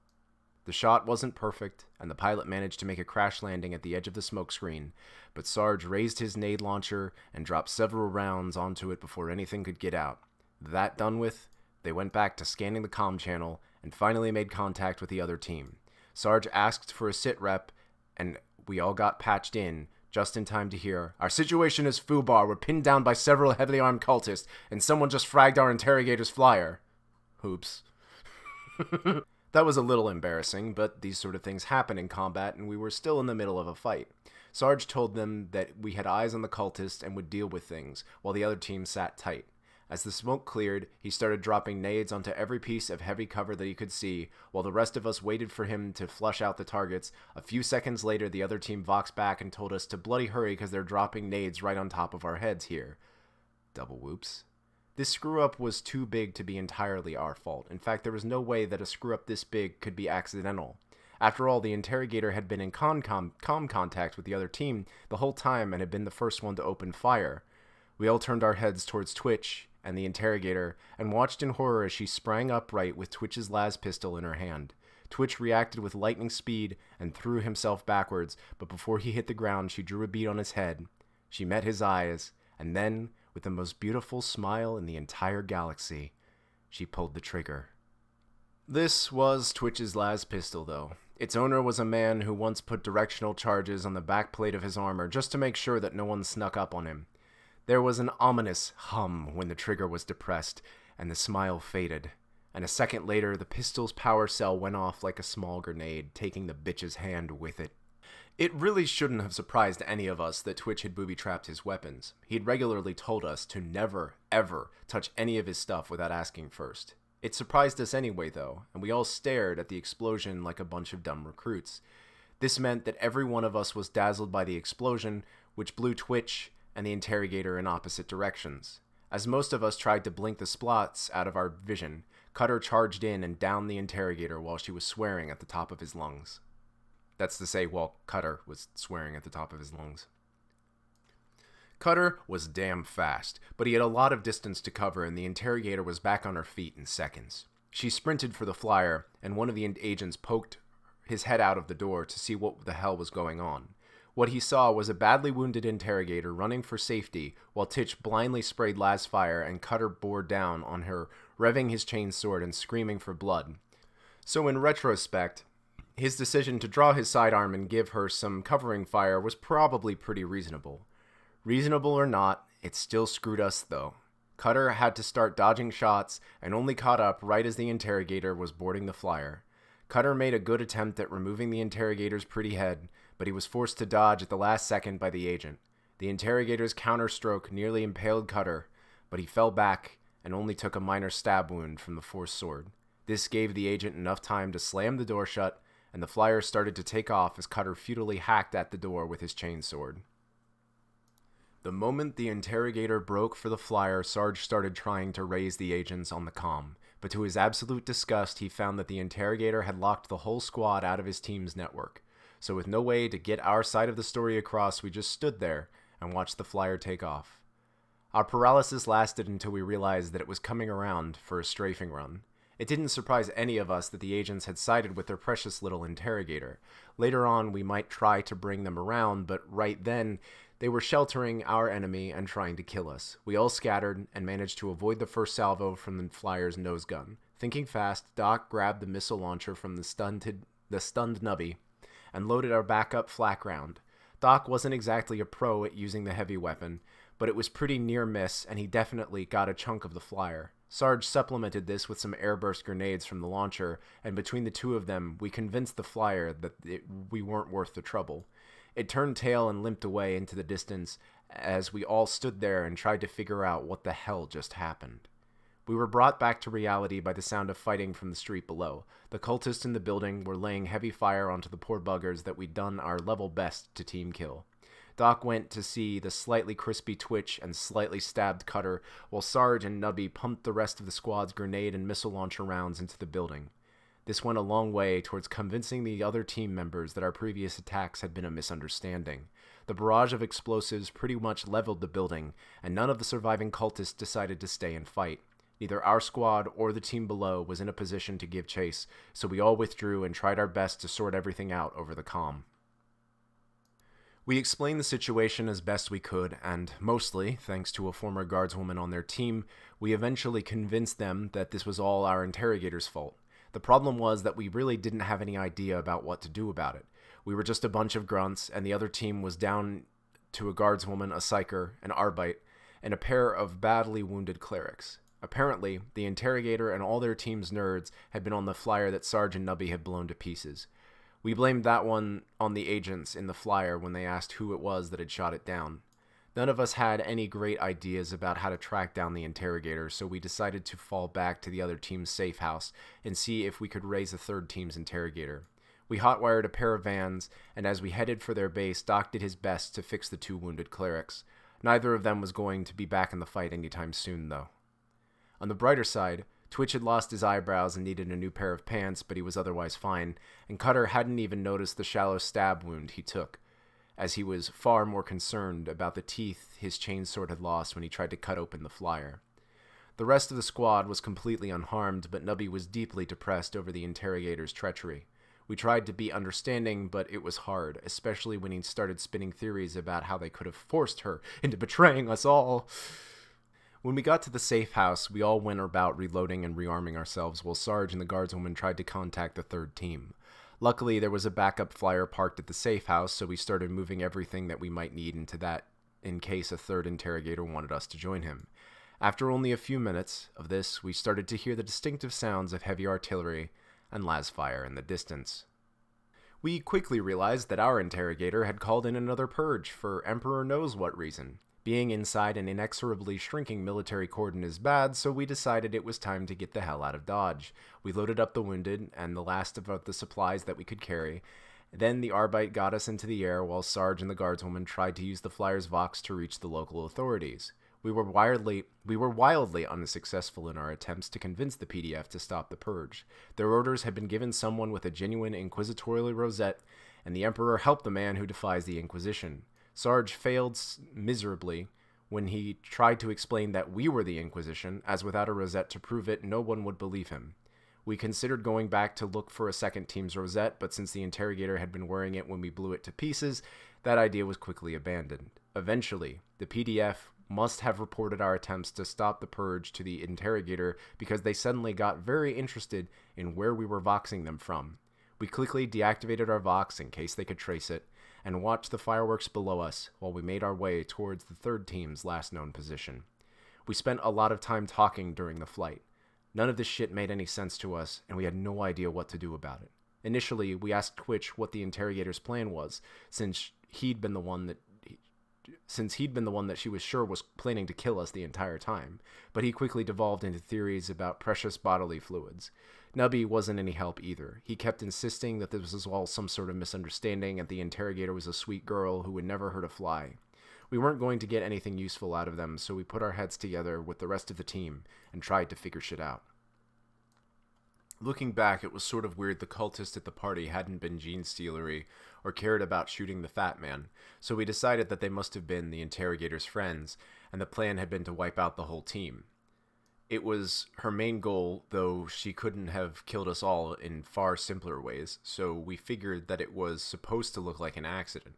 The shot wasn't perfect, and the pilot managed to make a crash landing at the edge of the smoke screen, but Sarge raised his nade launcher and dropped several rounds onto it before anything could get out. That done with, they went back to scanning the comm channel and finally made contact with the other team. Sarge asked for a sit rep, and we all got patched in just in time to hear, "Our situation is foobar. We're pinned down by several heavily armed cultists, and someone just fragged our interrogator's flyer." Oops. That was a little embarrassing, but these sort of things happen in combat, and we were still in the middle of a fight. Sarge told them that we had eyes on the cultists and would deal with things, while the other team sat tight. As the smoke cleared, he started dropping nades onto every piece of heavy cover that he could see, while the rest of us waited for him to flush out the targets. A few seconds later, the other team voxed back and told us to bloody hurry because they're dropping nades right on top of our heads here. Double whoops. This screw-up was too big to be entirely our fault. In fact, there was no way that a screw-up this big could be accidental. After all, the interrogator had been in comm contact with the other team the whole time and had been the first one to open fire. We all turned our heads towards Twitch and the interrogator and watched in horror as she sprang upright with Twitch's las pistol in her hand. Twitch reacted with lightning speed and threw himself backwards, but before he hit the ground, she drew a bead on his head. She met his eyes, and then, with the most beautiful smile in the entire galaxy, she pulled the trigger. This was Twitch's las pistol, though. Its owner was a man who once put directional charges on the backplate of his armor just to make sure that no one snuck up on him. There was an ominous hum when the trigger was depressed, and the smile faded. And a second later, the pistol's power cell went off like a small grenade, taking the bitch's hand with it. It really shouldn't have surprised any of us that Twitch had booby-trapped his weapons. He'd regularly told us to never, ever touch any of his stuff without asking first. It surprised us anyway, though, and we all stared at the explosion like a bunch of dumb recruits. This meant that every one of us was dazzled by the explosion, which blew Twitch and the interrogator in opposite directions. As most of us tried to blink the splots out of our vision, Cutter charged in and downed the interrogator while she was swearing at the top of his lungs. That's to say, while Cutter was swearing at the top of his lungs. Cutter was damn fast, but he had a lot of distance to cover, and the interrogator was back on her feet in seconds. She sprinted for the flyer, and one of the agents poked his head out of the door to see what the hell was going on. What he saw was a badly wounded interrogator running for safety, while Titch blindly sprayed las fire and Cutter bore down on her, revving his chain sword and screaming for blood. So in retrospect, his decision to draw his sidearm and give her some covering fire was probably pretty reasonable. Reasonable or not, it still screwed us, though. Cutter had to start dodging shots and only caught up right as the interrogator was boarding the flyer. Cutter made a good attempt at removing the interrogator's pretty head, but he was forced to dodge at the last second by the agent. The interrogator's counterstroke nearly impaled Cutter, but he fell back and only took a minor stab wound from the forced sword. This gave the agent enough time to slam the door shut, and the flyer started to take off as Cutter futilely hacked at the door with his chainsword. The moment the interrogator broke for the flyer, Sarge started trying to raise the agents on the comm, but to his absolute disgust, he found that the interrogator had locked the whole squad out of his team's network. So with no way to get our side of the story across, we just stood there and watched the flyer take off. Our paralysis lasted until we realized that it was coming around for a strafing run. It didn't surprise any of us that the agents had sided with their precious little interrogator. Later on, we might try to bring them around, but right then, they were sheltering our enemy and trying to kill us. We all scattered and managed to avoid the first salvo from the flyer's nose gun. Thinking fast, Doc grabbed the missile launcher from the stunned Nubby and loaded our backup flak round. Doc wasn't exactly a pro at using the heavy weapon, but it was pretty near miss, and he definitely got a chunk of the flyer. Sarge supplemented this with some airburst grenades from the launcher, and between the two of them, we convinced the flyer that we weren't worth the trouble. It turned tail and limped away into the distance as we all stood there and tried to figure out what the hell just happened. We were brought back to reality by the sound of fighting from the street below. The cultists in the building were laying heavy fire onto the poor buggers that we'd done our level best to team kill. Doc went to see the slightly crispy Twitch and slightly stabbed Cutter, while Sarge and Nubby pumped the rest of the squad's grenade and missile launcher rounds into the building. This went a long way towards convincing the other team members that our previous attacks had been a misunderstanding. The barrage of explosives pretty much leveled the building, and none of the surviving cultists decided to stay and fight. Neither our squad or the team below was in a position to give chase, so we all withdrew and tried our best to sort everything out over the comm. We explained the situation as best we could, and mostly, thanks to a former guardswoman on their team, we eventually convinced them that this was all our interrogator's fault. The problem was that we really didn't have any idea about what to do about it. We were just a bunch of grunts, and the other team was down to a guardswoman, a psyker, an arbite, and a pair of badly wounded clerics. Apparently, the interrogator and all their team's nerds had been on the flyer that Sarge and Nubby had blown to pieces. We blamed that one on the agents in the flyer when they asked who it was that had shot it down. None of us had any great ideas about how to track down the interrogator, so we decided to fall back to the other team's safe house and see if we could raise the third team's interrogator. We hotwired a pair of vans, and as we headed for their base, Doc did his best to fix the two wounded clerics. Neither of them was going to be back in the fight anytime soon, though. On the brighter side, Twitch had lost his eyebrows and needed a new pair of pants, but he was otherwise fine, and Cutter hadn't even noticed the shallow stab wound he took, as he was far more concerned about the teeth his chainsword had lost when he tried to cut open the flyer. The rest of the squad was completely unharmed, but Nubby was deeply depressed over the interrogator's treachery. We tried to be understanding, but it was hard, especially when he started spinning theories about how they could have forced her into betraying us all. When we got to the safe house, we all went about reloading and rearming ourselves while Sarge and the guardswoman tried to contact the third team. Luckily, there was a backup flyer parked at the safe house, so we started moving everything that we might need into that in case a third interrogator wanted us to join him. After only a few minutes of this, we started to hear the distinctive sounds of heavy artillery and las fire in the distance. We quickly realized that our interrogator had called in another purge for Emperor knows what reason. Being inside an inexorably shrinking military cordon is bad, so we decided it was time to get the hell out of Dodge. We loaded up the wounded and the last of the supplies that we could carry. Then the Arbite got us into the air while Sarge and the guardswoman tried to use the flyer's vox to reach the local authorities. We were wildly unsuccessful in our attempts to convince the PDF to stop the purge. Their orders had been given someone with a genuine inquisitorial rosette, and the Emperor helped the man who defies the Inquisition. Sarge failed miserably when he tried to explain that we were the Inquisition, as without a rosette to prove it, no one would believe him. We considered going back to look for a second team's rosette, but since the interrogator had been wearing it when we blew it to pieces, that idea was quickly abandoned. Eventually, the PDF must have reported our attempts to stop the purge to the interrogator because they suddenly got very interested in where we were voxing them from. We quickly deactivated our vox in case they could trace it, and watched the fireworks below us while we made our way towards the third team's last known position. We spent a lot of time talking during the flight. None of this shit made any sense to us, and we had no idea what to do about it. Initially, we asked Twitch what the interrogator's plan was, since he'd been the one that she was sure was planning to kill us the entire time, but he quickly devolved into theories about precious bodily fluids. Nubby wasn't any help either. He kept insisting that this was all some sort of misunderstanding and the interrogator was a sweet girl who would never hurt a fly. We weren't going to get anything useful out of them, so we put our heads together with the rest of the team and tried to figure shit out. Looking back, it was sort of weird the cultists at the party hadn't been gene-stealery or cared about shooting the fat man, so we decided that they must have been the interrogator's friends, and the plan had been to wipe out the whole team. It was her main goal, though she couldn't have killed us all in far simpler ways, so we figured that it was supposed to look like an accident.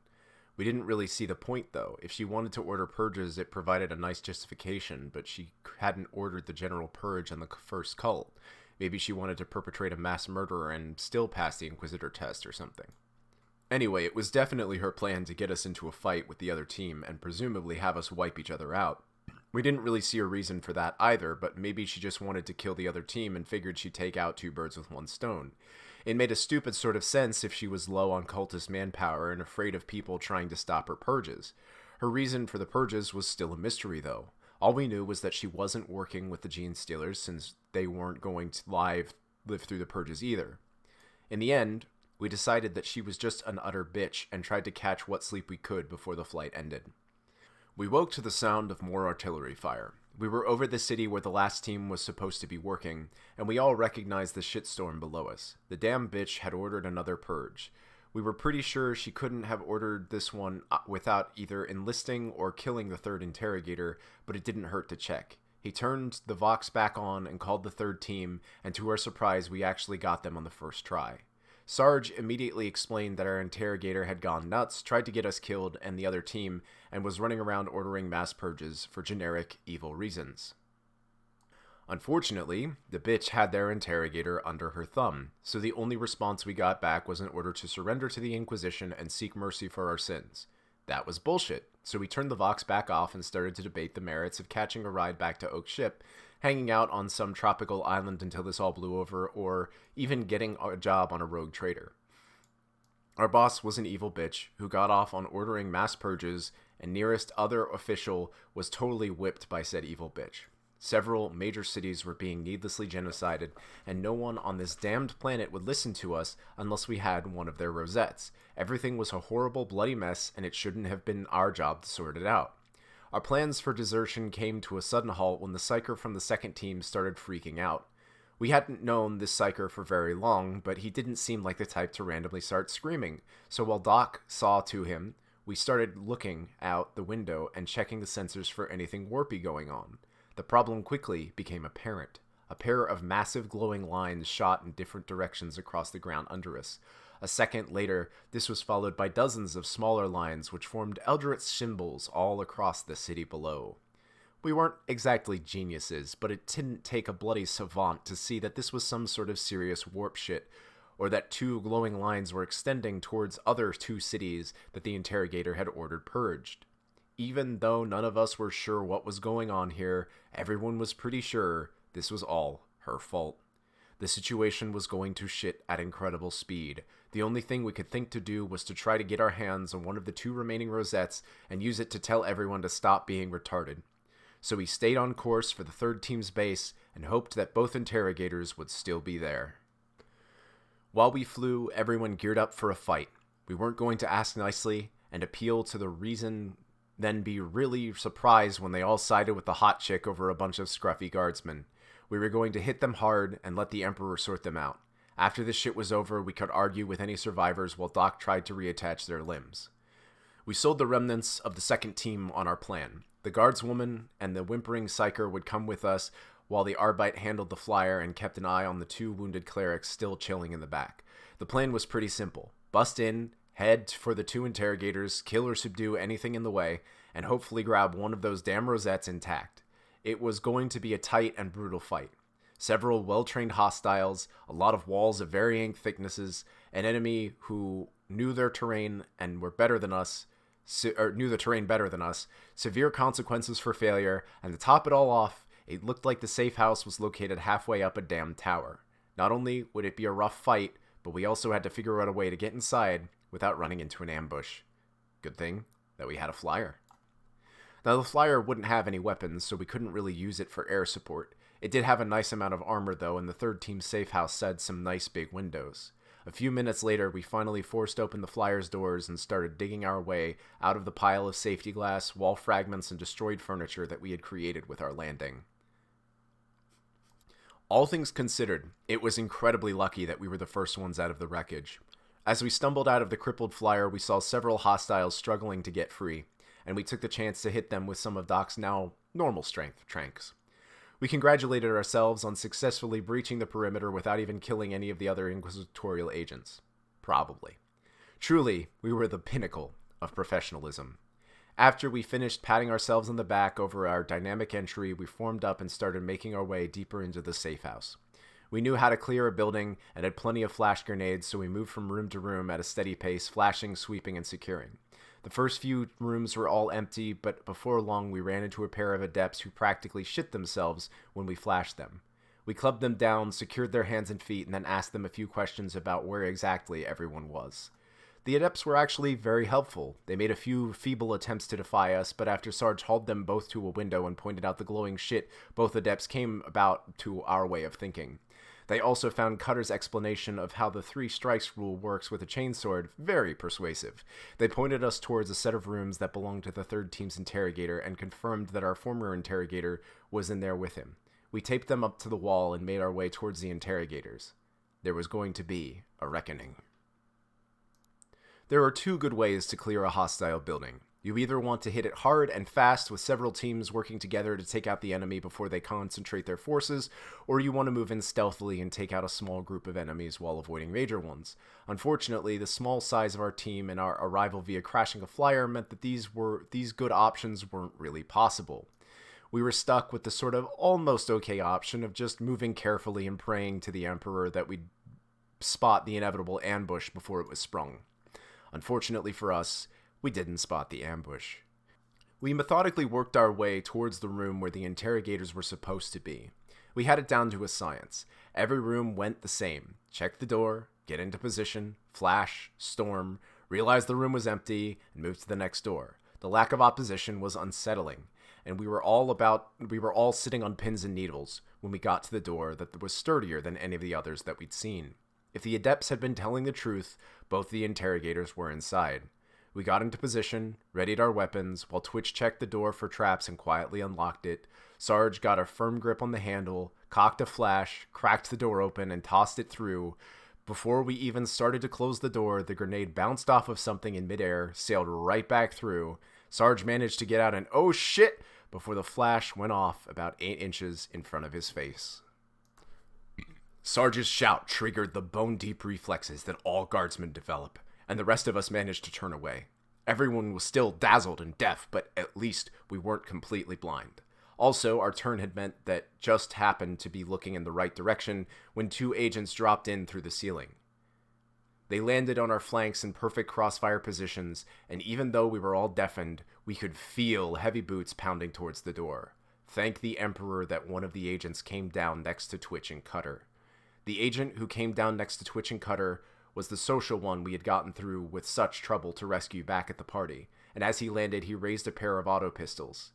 We didn't really see the point, though. If she wanted to order purges, it provided a nice justification, but she hadn't ordered the general purge on the first cult. Maybe she wanted to perpetrate a mass murder and still pass the Inquisitor test or something. Anyway, it was definitely her plan to get us into a fight with the other team and presumably have us wipe each other out. We didn't really see a reason for that either, but maybe she just wanted to kill the other team and figured she'd take out two birds with one stone. It made a stupid sort of sense if she was low on cultist manpower and afraid of people trying to stop her purges. Her reason for the purges was still a mystery, though. All we knew was that she wasn't working with the Gene Stealers since they weren't going to live through the purges either. In the end, we decided that she was just an utter bitch and tried to catch what sleep we could before the flight ended. We woke to the sound of more artillery fire. We were over the city where the last team was supposed to be working, and we all recognized the shitstorm below us. The damn bitch had ordered another purge. We were pretty sure she couldn't have ordered this one without either enlisting or killing the third interrogator, but it didn't hurt to check. He turned the Vox back on and called the third team, and to our surprise, we actually got them on the first try. Sarge immediately explained that our interrogator had gone nuts, tried to get us killed and the other team, and was running around ordering mass purges for generic, evil reasons. Unfortunately, the bitch had their interrogator under her thumb, so the only response we got back was an order to surrender to the Inquisition and seek mercy for our sins. That was bullshit, so we turned the Vox back off and started to debate the merits of catching a ride back to Oak Ship, hanging out on some tropical island until this all blew over, or even getting a job on a rogue trader. Our boss was an evil bitch who got off on ordering mass purges, and nearest other official was totally whipped by said evil bitch. Several major cities were being needlessly genocided, and no one on this damned planet would listen to us unless we had one of their rosettes. Everything was a horrible, bloody mess, and it shouldn't have been our job to sort it out. Our plans for desertion came to a sudden halt when the psyker from the second team started freaking out. We hadn't known this psyker for very long, but he didn't seem like the type to randomly start screaming, so while Doc saw to him, we started looking out the window and checking the sensors for anything warpy going on. The problem quickly became apparent. A pair of massive glowing lines shot in different directions across the ground under us. A second later, this was followed by dozens of smaller lines which formed eldritch symbols all across the city below. We weren't exactly geniuses, but it didn't take a bloody savant to see that this was some sort of serious warp shit, or that two glowing lines were extending towards other two cities that the interrogator had ordered purged. Even though none of us were sure what was going on here, everyone was pretty sure this was all her fault. The situation was going to shit at incredible speed. The only thing we could think to do was to try to get our hands on one of the two remaining rosettes and use it to tell everyone to stop being retarded. So we stayed on course for the third team's base and hoped that both interrogators would still be there. While we flew, everyone geared up for a fight. We weren't going to ask nicely and appeal to the reason, then be really surprised when they all sided with the hot chick over a bunch of scruffy guardsmen. We were going to hit them hard and let the Emperor sort them out. After this shit was over, we could argue with any survivors while Doc tried to reattach their limbs. We sold the remnants of the second team on our plan. The guardswoman and the whimpering psyker would come with us while the Arbite handled the flyer and kept an eye on the two wounded clerics still chilling in the back. The plan was pretty simple. Bust in, head for the two interrogators, kill or subdue anything in the way, and hopefully grab one of those damn rosettes intact. It was going to be a tight and brutal fight. Several well-trained hostiles, a lot of walls of varying thicknesses, an enemy who knew their terrain and were better than us, knew the terrain better than us, severe consequences for failure, and to top it all off, it looked like the safe house was located halfway up a damn tower. Not only would it be a rough fight, but we also had to figure out a way to get inside without running into an ambush. Good thing that we had a flyer. Now, the flyer wouldn't have any weapons, so we couldn't really use it for air support. It did have a nice amount of armor, though, and the third team's safe house had some nice big windows. A few minutes later, we finally forced open the flyer's doors and started digging our way out of the pile of safety glass, wall fragments, and destroyed furniture that we had created with our landing. All things considered, it was incredibly lucky that we were the first ones out of the wreckage. As we stumbled out of the crippled flyer, we saw several hostiles struggling to get free, and we took the chance to hit them with some of Doc's now normal strength tranks. We congratulated ourselves on successfully breaching the perimeter without even killing any of the other inquisitorial agents. Probably. Truly, we were the pinnacle of professionalism. After we finished patting ourselves on the back over our dynamic entry, we formed up and started making our way deeper into the safe house. We knew how to clear a building and had plenty of flash grenades, so we moved from room to room at a steady pace, flashing, sweeping, and securing. The first few rooms were all empty, but before long we ran into a pair of adepts who practically shit themselves when we flashed them. We clubbed them down, secured their hands and feet, and then asked them a few questions about where exactly everyone was. The adepts were actually very helpful. They made a few feeble attempts to defy us, but after Sarge hauled them both to a window and pointed out the glowing shit both adepts came about to our way of thinking. They also found Cutter's explanation of how the 3 strikes rule works with a chainsword very persuasive. They pointed us towards a set of rooms that belonged to the third team's interrogator and confirmed that our former interrogator was in there with him. We taped them up to the wall and made our way towards the interrogators. There was going to be a reckoning. There are 2 good ways to clear a hostile building. You either want to hit it hard and fast with several teams working together to take out the enemy before they concentrate their forces, or you want to move in stealthily and take out a small group of enemies while avoiding major ones. Unfortunately, the small size of our team and our arrival via crashing a flyer meant that these good options weren't really possible. We were stuck with the sort of almost okay option of just moving carefully and praying to the Emperor that we'd spot the inevitable ambush before it was sprung. Unfortunately for us, we didn't spot the ambush. We methodically worked our way towards the room where the interrogators were supposed to be. We had it down to a science. Every room went the same. Check the door, get into position, flash, storm, realize the room was empty, and move to the next door. The lack of opposition was unsettling, and we were all sitting on pins and needles when we got to the door that was sturdier than any of the others that we'd seen. If the adepts had been telling the truth, both the interrogators were inside. We got into position, readied our weapons, while Twitch checked the door for traps and quietly unlocked it. Sarge got a firm grip on the handle, cocked a flash, cracked the door open, and tossed it through. Before we even started to close the door, the grenade bounced off of something in midair, sailed right back through. Sarge managed to get out an "oh shit" before the flash went off about 8 inches in front of his face. Sarge's shout triggered the bone-deep reflexes that all guardsmen develop, and the rest of us managed to turn away. Everyone was still dazzled and deaf, but at least we weren't completely blind. Also, our turn had meant that just happened to be looking in the right direction when 2 agents dropped in through the ceiling. They landed on our flanks in perfect crossfire positions, and even though we were all deafened, we could feel heavy boots pounding towards the door. Thank the Emperor that one of the agents came down next to Twitch and Cutter. The agent who came down next to Twitch and Cutter was the social one we had gotten through with such trouble to rescue back at the party, and as he landed, he raised a pair of auto pistols.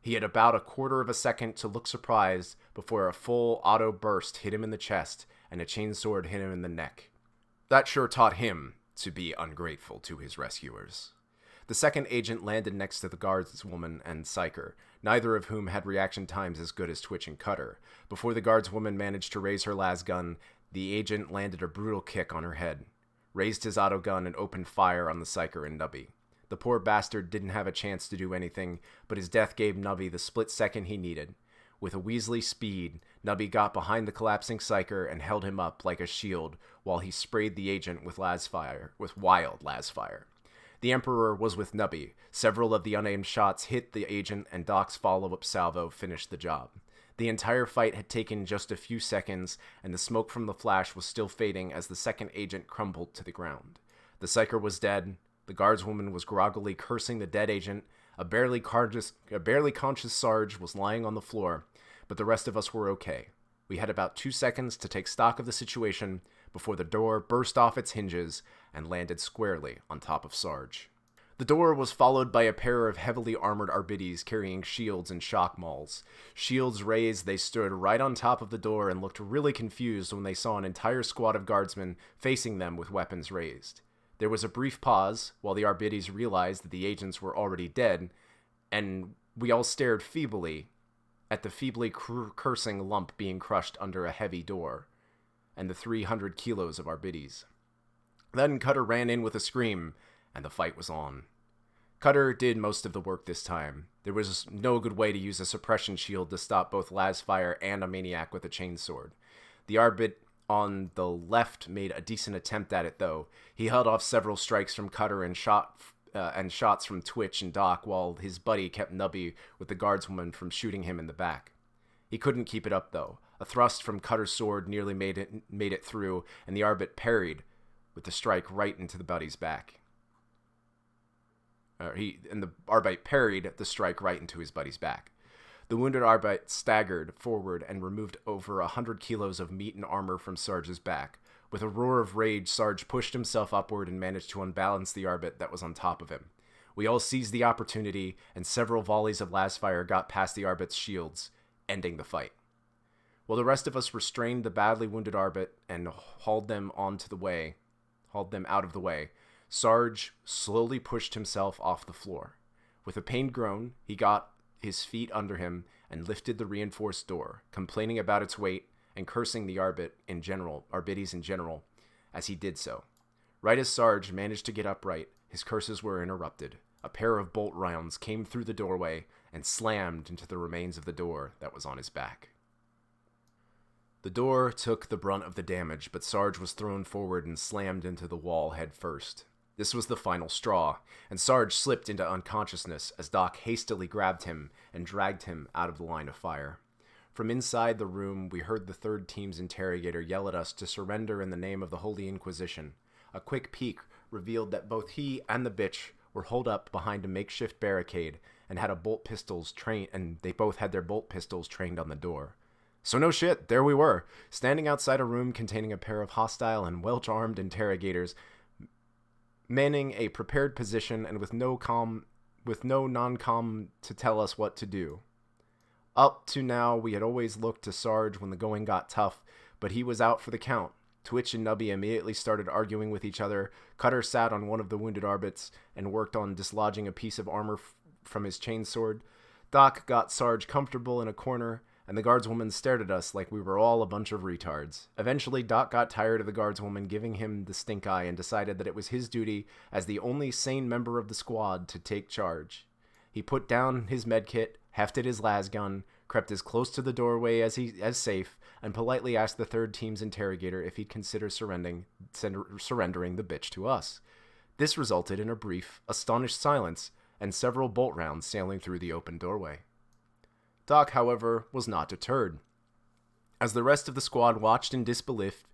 He had about a quarter of a second to look surprised before a full auto burst hit him in the chest and a chainsword hit him in the neck. That sure taught him to be ungrateful to his rescuers. The second agent landed next to the guardswoman and Psyker, neither of whom had reaction times as good as Twitch and Cutter. Before the guardswoman managed to raise her las gun, the agent landed a brutal kick on her head, raised his auto gun, and opened fire on the Psyker and Nubby. The poor bastard didn't have a chance to do anything, but his death gave Nubby the split second he needed. With a Weasley speed, Nubby got behind the collapsing Psyker and held him up like a shield while he sprayed the agent with wild las fire. The Emperor was with Nubby. Several of the unaimed shots hit the agent, and Doc's follow-up salvo finished the job. The entire fight had taken just a few seconds, and the smoke from the flash was still fading as the second agent crumbled to the ground. The Psyker was dead. The guardswoman was groggily cursing the dead agent. A barely conscious Sarge was lying on the floor, but the rest of us were okay. We had about 2 seconds to take stock of the situation before the door burst off its hinges and landed squarely on top of Sarge. The door was followed by a pair of heavily armored Arbites carrying shields and shock mauls. Shields raised, they stood right on top of the door and looked really confused when they saw an entire squad of guardsmen facing them with weapons raised. There was a brief pause while the Arbites realized that the agents were already dead, and we all stared feebly at the feebly cursing lump being crushed under a heavy door, and the 300 kilos of Arbites. Then Cutter ran in with a scream, and the fight was on. Cutter did most of the work this time. There was no good way to use a suppression shield to stop both Lasfire and a maniac with a chainsword. The Arbit on the left made a decent attempt at it, though. He held off several strikes from Cutter and shots from Twitch and Doc, while his buddy kept Nubby with the guardswoman from shooting him in the back. He couldn't keep it up, though. A thrust from Cutter's sword nearly made it through, and the Arbit parried with the strike right into the buddy's back. and the Arbite parried the strike right into his buddy's back. The wounded Arbite staggered forward and removed over 100 kilos of meat and armor from Sarge's back. With a roar of rage, Sarge pushed himself upward and managed to unbalance the Arbite that was on top of him. We all seized the opportunity, and several volleys of las fire got past the Arbite's shields, ending the fight. While the rest of us restrained the badly wounded Arbite and hauled them out of the way, Sarge slowly pushed himself off the floor. With a pained groan, he got his feet under him and lifted the reinforced door, complaining about its weight and cursing the Arbites in general, as he did so. Right as Sarge managed to get upright, his curses were interrupted. A pair of bolt rounds came through the doorway and slammed into the remains of the door that was on his back. The door took the brunt of the damage, but Sarge was thrown forward and slammed into the wall head first. This was the final straw, and Sarge slipped into unconsciousness as Doc hastily grabbed him and dragged him out of the line of fire. From inside the room, we heard the third team's interrogator yell at us to surrender in the name of the Holy Inquisition. A quick peek revealed that both he and the bitch were holed up behind a makeshift barricade and they both had their bolt pistols trained on the door. So no shit, there we were, standing outside a room containing a pair of hostile and well-armed interrogators, manning a prepared position and with no non-com to tell us what to do. Up to now, we had always looked to Sarge when the going got tough, but he was out for the count. Twitch and Nubby immediately started arguing with each other. Cutter sat on one of the wounded Arbites and worked on dislodging a piece of armor from his chainsword. Doc got Sarge comfortable in a corner, and the guardswoman stared at us like we were all a bunch of retards. Eventually, Doc got tired of the guardswoman giving him the stink eye and decided that it was his duty as the only sane member of the squad to take charge. He put down his medkit, hefted his las gun, crept as close to the doorway as safe, and politely asked the third team's interrogator if he'd consider surrendering the bitch to us. This resulted in a brief, astonished silence and several bolt rounds sailing through the open doorway. Doc, however, was not deterred. As the rest of the squad watched in disbelief,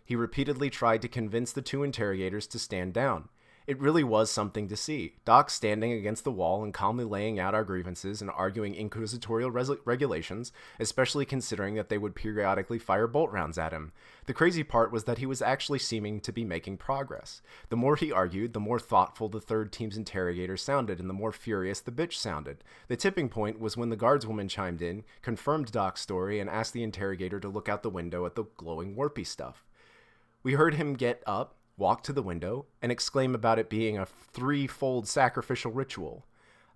he repeatedly tried to convince the two interrogators to stand down. It really was something to see. Doc standing against the wall and calmly laying out our grievances and arguing inquisitorial regulations, especially considering that they would periodically fire bolt rounds at him. The crazy part was that he was actually seeming to be making progress. The more he argued, the more thoughtful the third team's interrogator sounded, and the more furious the bitch sounded. The tipping point was when the guardswoman chimed in, confirmed Doc's story, and asked the interrogator to look out the window at the glowing warpy stuff. We heard him get up, walk to the window, and exclaim about it being a threefold sacrificial ritual.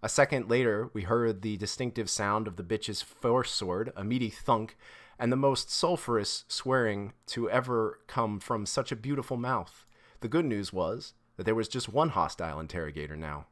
A second later, we heard the distinctive sound of the bitch's force sword, a meaty thunk, and the most sulphurous swearing to ever come from such a beautiful mouth. The good news was that there was just one hostile interrogator now.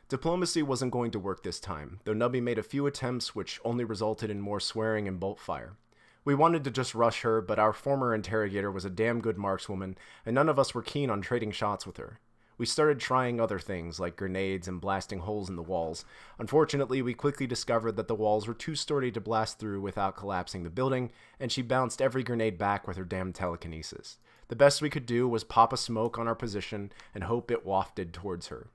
Diplomacy wasn't going to work this time, though Nubby made a few attempts which only resulted in more swearing and bolt fire. We wanted to just rush her, but our former interrogator was a damn good markswoman, and none of us were keen on trading shots with her. We started trying other things, like grenades and blasting holes in the walls. Unfortunately, we quickly discovered that the walls were too sturdy to blast through without collapsing the building, and she bounced every grenade back with her damn telekinesis. The best we could do was pop a smoke on our position and hope it wafted towards her.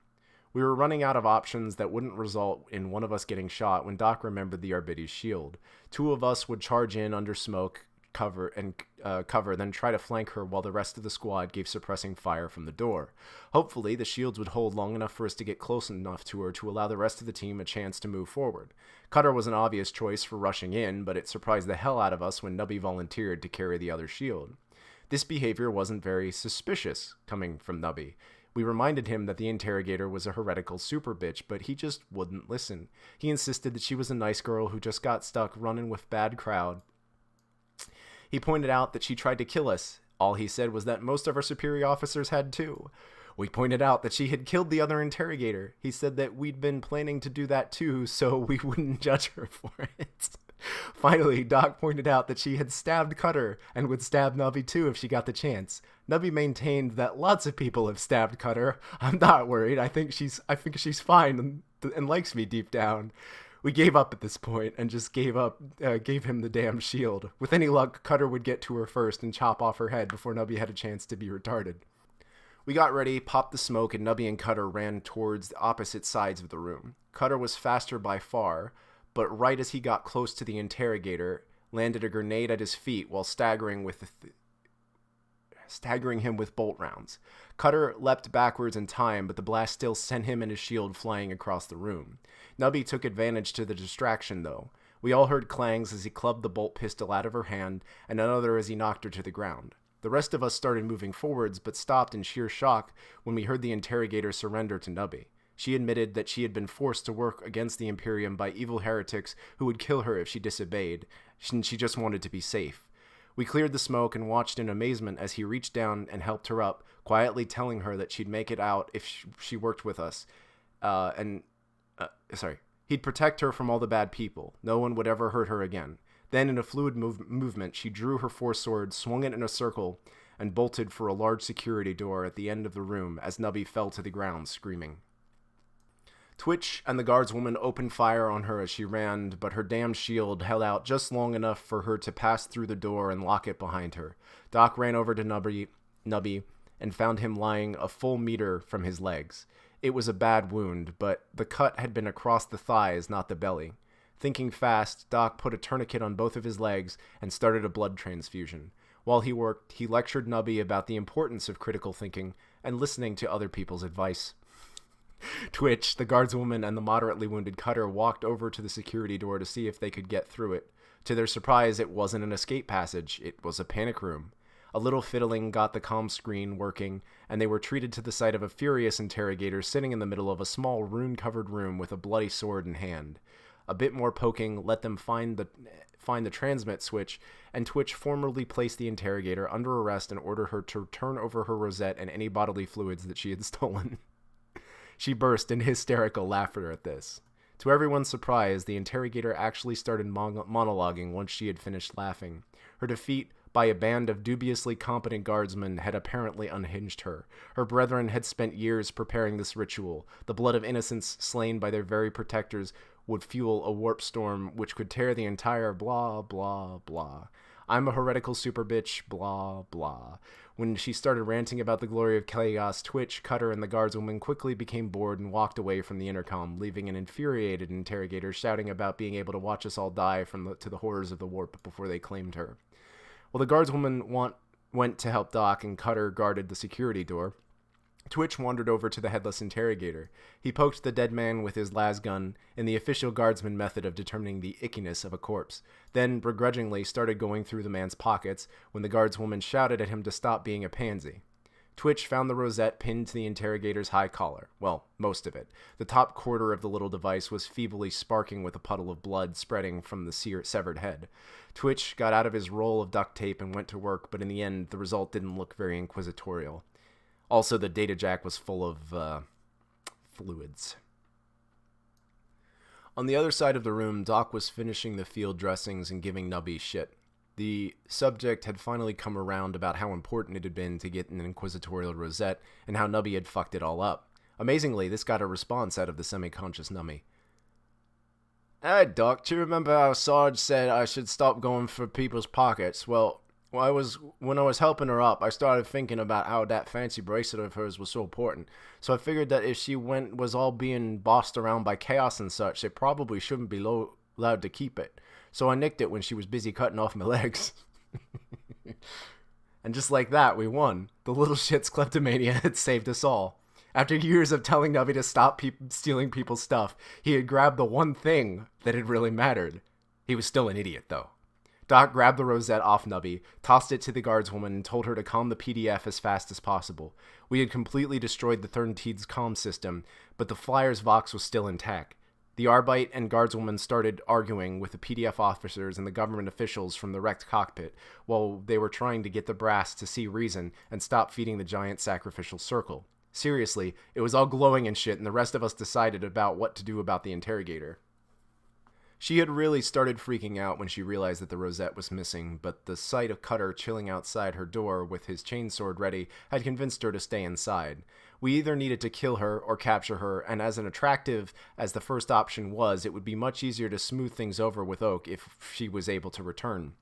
We were running out of options that wouldn't result in one of us getting shot when Doc remembered the Arbite's shield. Two of us would charge in under smoke, cover, then try to flank her while the rest of the squad gave suppressing fire from the door. Hopefully, the shields would hold long enough for us to get close enough to her to allow the rest of the team a chance to move forward. Cutter was an obvious choice for rushing in, but it surprised the hell out of us when Nubby volunteered to carry the other shield. This behavior wasn't very suspicious coming from Nubby. We reminded him that the interrogator was a heretical super bitch, but he just wouldn't listen. He insisted that she was a nice girl who just got stuck running with bad crowd. He pointed out that she tried to kill us. All he said was that most of our superior officers had too. We pointed out that she had killed the other interrogator. He said that we'd been planning to do that too, so we wouldn't judge her for it. Finally, Doc pointed out that she had stabbed Cutter and would stab Nubby too if she got the chance. Nubby maintained that lots of people have stabbed Cutter. I'm not worried. I think she's fine and likes me deep down. We gave up at this point and just gave him the damn shield. With any luck, Cutter would get to her first and chop off her head before Nubby had a chance to be retarded. We got ready, popped the smoke, and Nubby and Cutter ran towards the opposite sides of the room. Cutter was faster by far, but right as he got close to the interrogator, landed a grenade at his feet while staggering him with bolt rounds. Cutter leapt backwards in time, but the blast still sent him and his shield flying across the room. Nubby took advantage to the distraction, though. We all heard clangs as he clubbed the bolt pistol out of her hand, and another as he knocked her to the ground. The rest of us started moving forwards, but stopped in sheer shock when we heard the interrogator surrender to Nubby. She admitted that she had been forced to work against the Imperium by evil heretics who would kill her if she disobeyed, and she just wanted to be safe. We cleared the smoke and watched in amazement as he reached down and helped her up, quietly telling her that she'd make it out if she worked with us. He'd protect her from all the bad people. No one would ever hurt her again. Then, in a fluid movement, she drew her foresword, swung it in a circle, and bolted for a large security door at the end of the room as Nubby fell to the ground, screaming. Twitch and the guardswoman opened fire on her as she ran, but her damned shield held out just long enough for her to pass through the door and lock it behind her. Doc ran over to Nubby and found him lying a full meter from his legs. It was a bad wound, but the cut had been across the thighs, not the belly. Thinking fast, Doc put a tourniquet on both of his legs and started a blood transfusion. While he worked, he lectured Nubby about the importance of critical thinking and listening to other people's advice. Twitch, the guardswoman, and the moderately wounded Cutter walked over to the security door to see if they could get through it. To their surprise, it wasn't an escape passage, it was a panic room. A little fiddling got the comm screen working, and they were treated to the sight of a furious interrogator sitting in the middle of a small rune-covered room with a bloody sword in hand. A bit more poking let them find the transmit switch, and Twitch formally placed the interrogator under arrest and ordered her to turn over her rosette and any bodily fluids that she had stolen. She burst into hysterical laughter at this. To everyone's surprise, the interrogator actually started monologuing once she had finished laughing. Her defeat by a band of dubiously competent guardsmen had apparently unhinged her. Her brethren had spent years preparing this ritual. The blood of innocents slain by their very protectors would fuel a warp storm which could tear the entire blah, blah, blah. I'm a heretical super bitch, blah, blah. When she started ranting about the glory of chaos, Twitch, Cutter, and the guardswoman quickly became bored and walked away from the intercom, leaving an infuriated interrogator shouting about being able to watch us all die to the horrors of the warp before they claimed her. While the guardswoman went to help Doc and Cutter guarded the security door, Twitch wandered over to the headless interrogator. He poked the dead man with his lasgun in the official guardsman method of determining the ickiness of a corpse, then begrudgingly started going through the man's pockets when the guardswoman shouted at him to stop being a pansy. Twitch found the rosette pinned to the interrogator's high collar. Well, most of it. The top quarter of the little device was feebly sparking with a puddle of blood spreading from the severed head. Twitch got out of his roll of duct tape and went to work, but in the end, the result didn't look very inquisitorial. Also, the data jack was full of fluids. On the other side of the room, Doc was finishing the field dressings and giving Nubby shit. The subject had finally come around about how important it had been to get an inquisitorial rosette and how Nubby had fucked it all up. Amazingly, this got a response out of the semi-conscious Nubby. Hey, Doc, do you remember how Sarge said I should stop going for people's pockets? Well, when I was helping her up, I started thinking about how that fancy bracelet of hers was so important. So I figured that if she was all being bossed around by chaos and such, they probably shouldn't be allowed to keep it. So I nicked it when she was busy cutting off my legs. And just like that, we won. The little shit's kleptomania had saved us all. After years of telling Nubby to stop stealing people's stuff, he had grabbed the one thing that had really mattered. He was still an idiot, though. Doc grabbed the rosette off Nubby, tossed it to the guardswoman, and told her to calm the PDF as fast as possible. We had completely destroyed the Thurnteed's comm system, but the flyer's Vox was still intact. The Arbite and guardswoman started arguing with the PDF officers and the government officials from the wrecked cockpit, while they were trying to get the brass to see reason and stop feeding the giant sacrificial circle. Seriously, it was all glowing and shit, and the rest of us decided about what to do about the interrogator. She had really started freaking out when she realized that the rosette was missing, but the sight of Cutter chilling outside her door with his chainsword ready had convinced her to stay inside. We either needed to kill her or capture her, and as unattractive as the first option was, it would be much easier to smooth things over with Oak if she was able to return.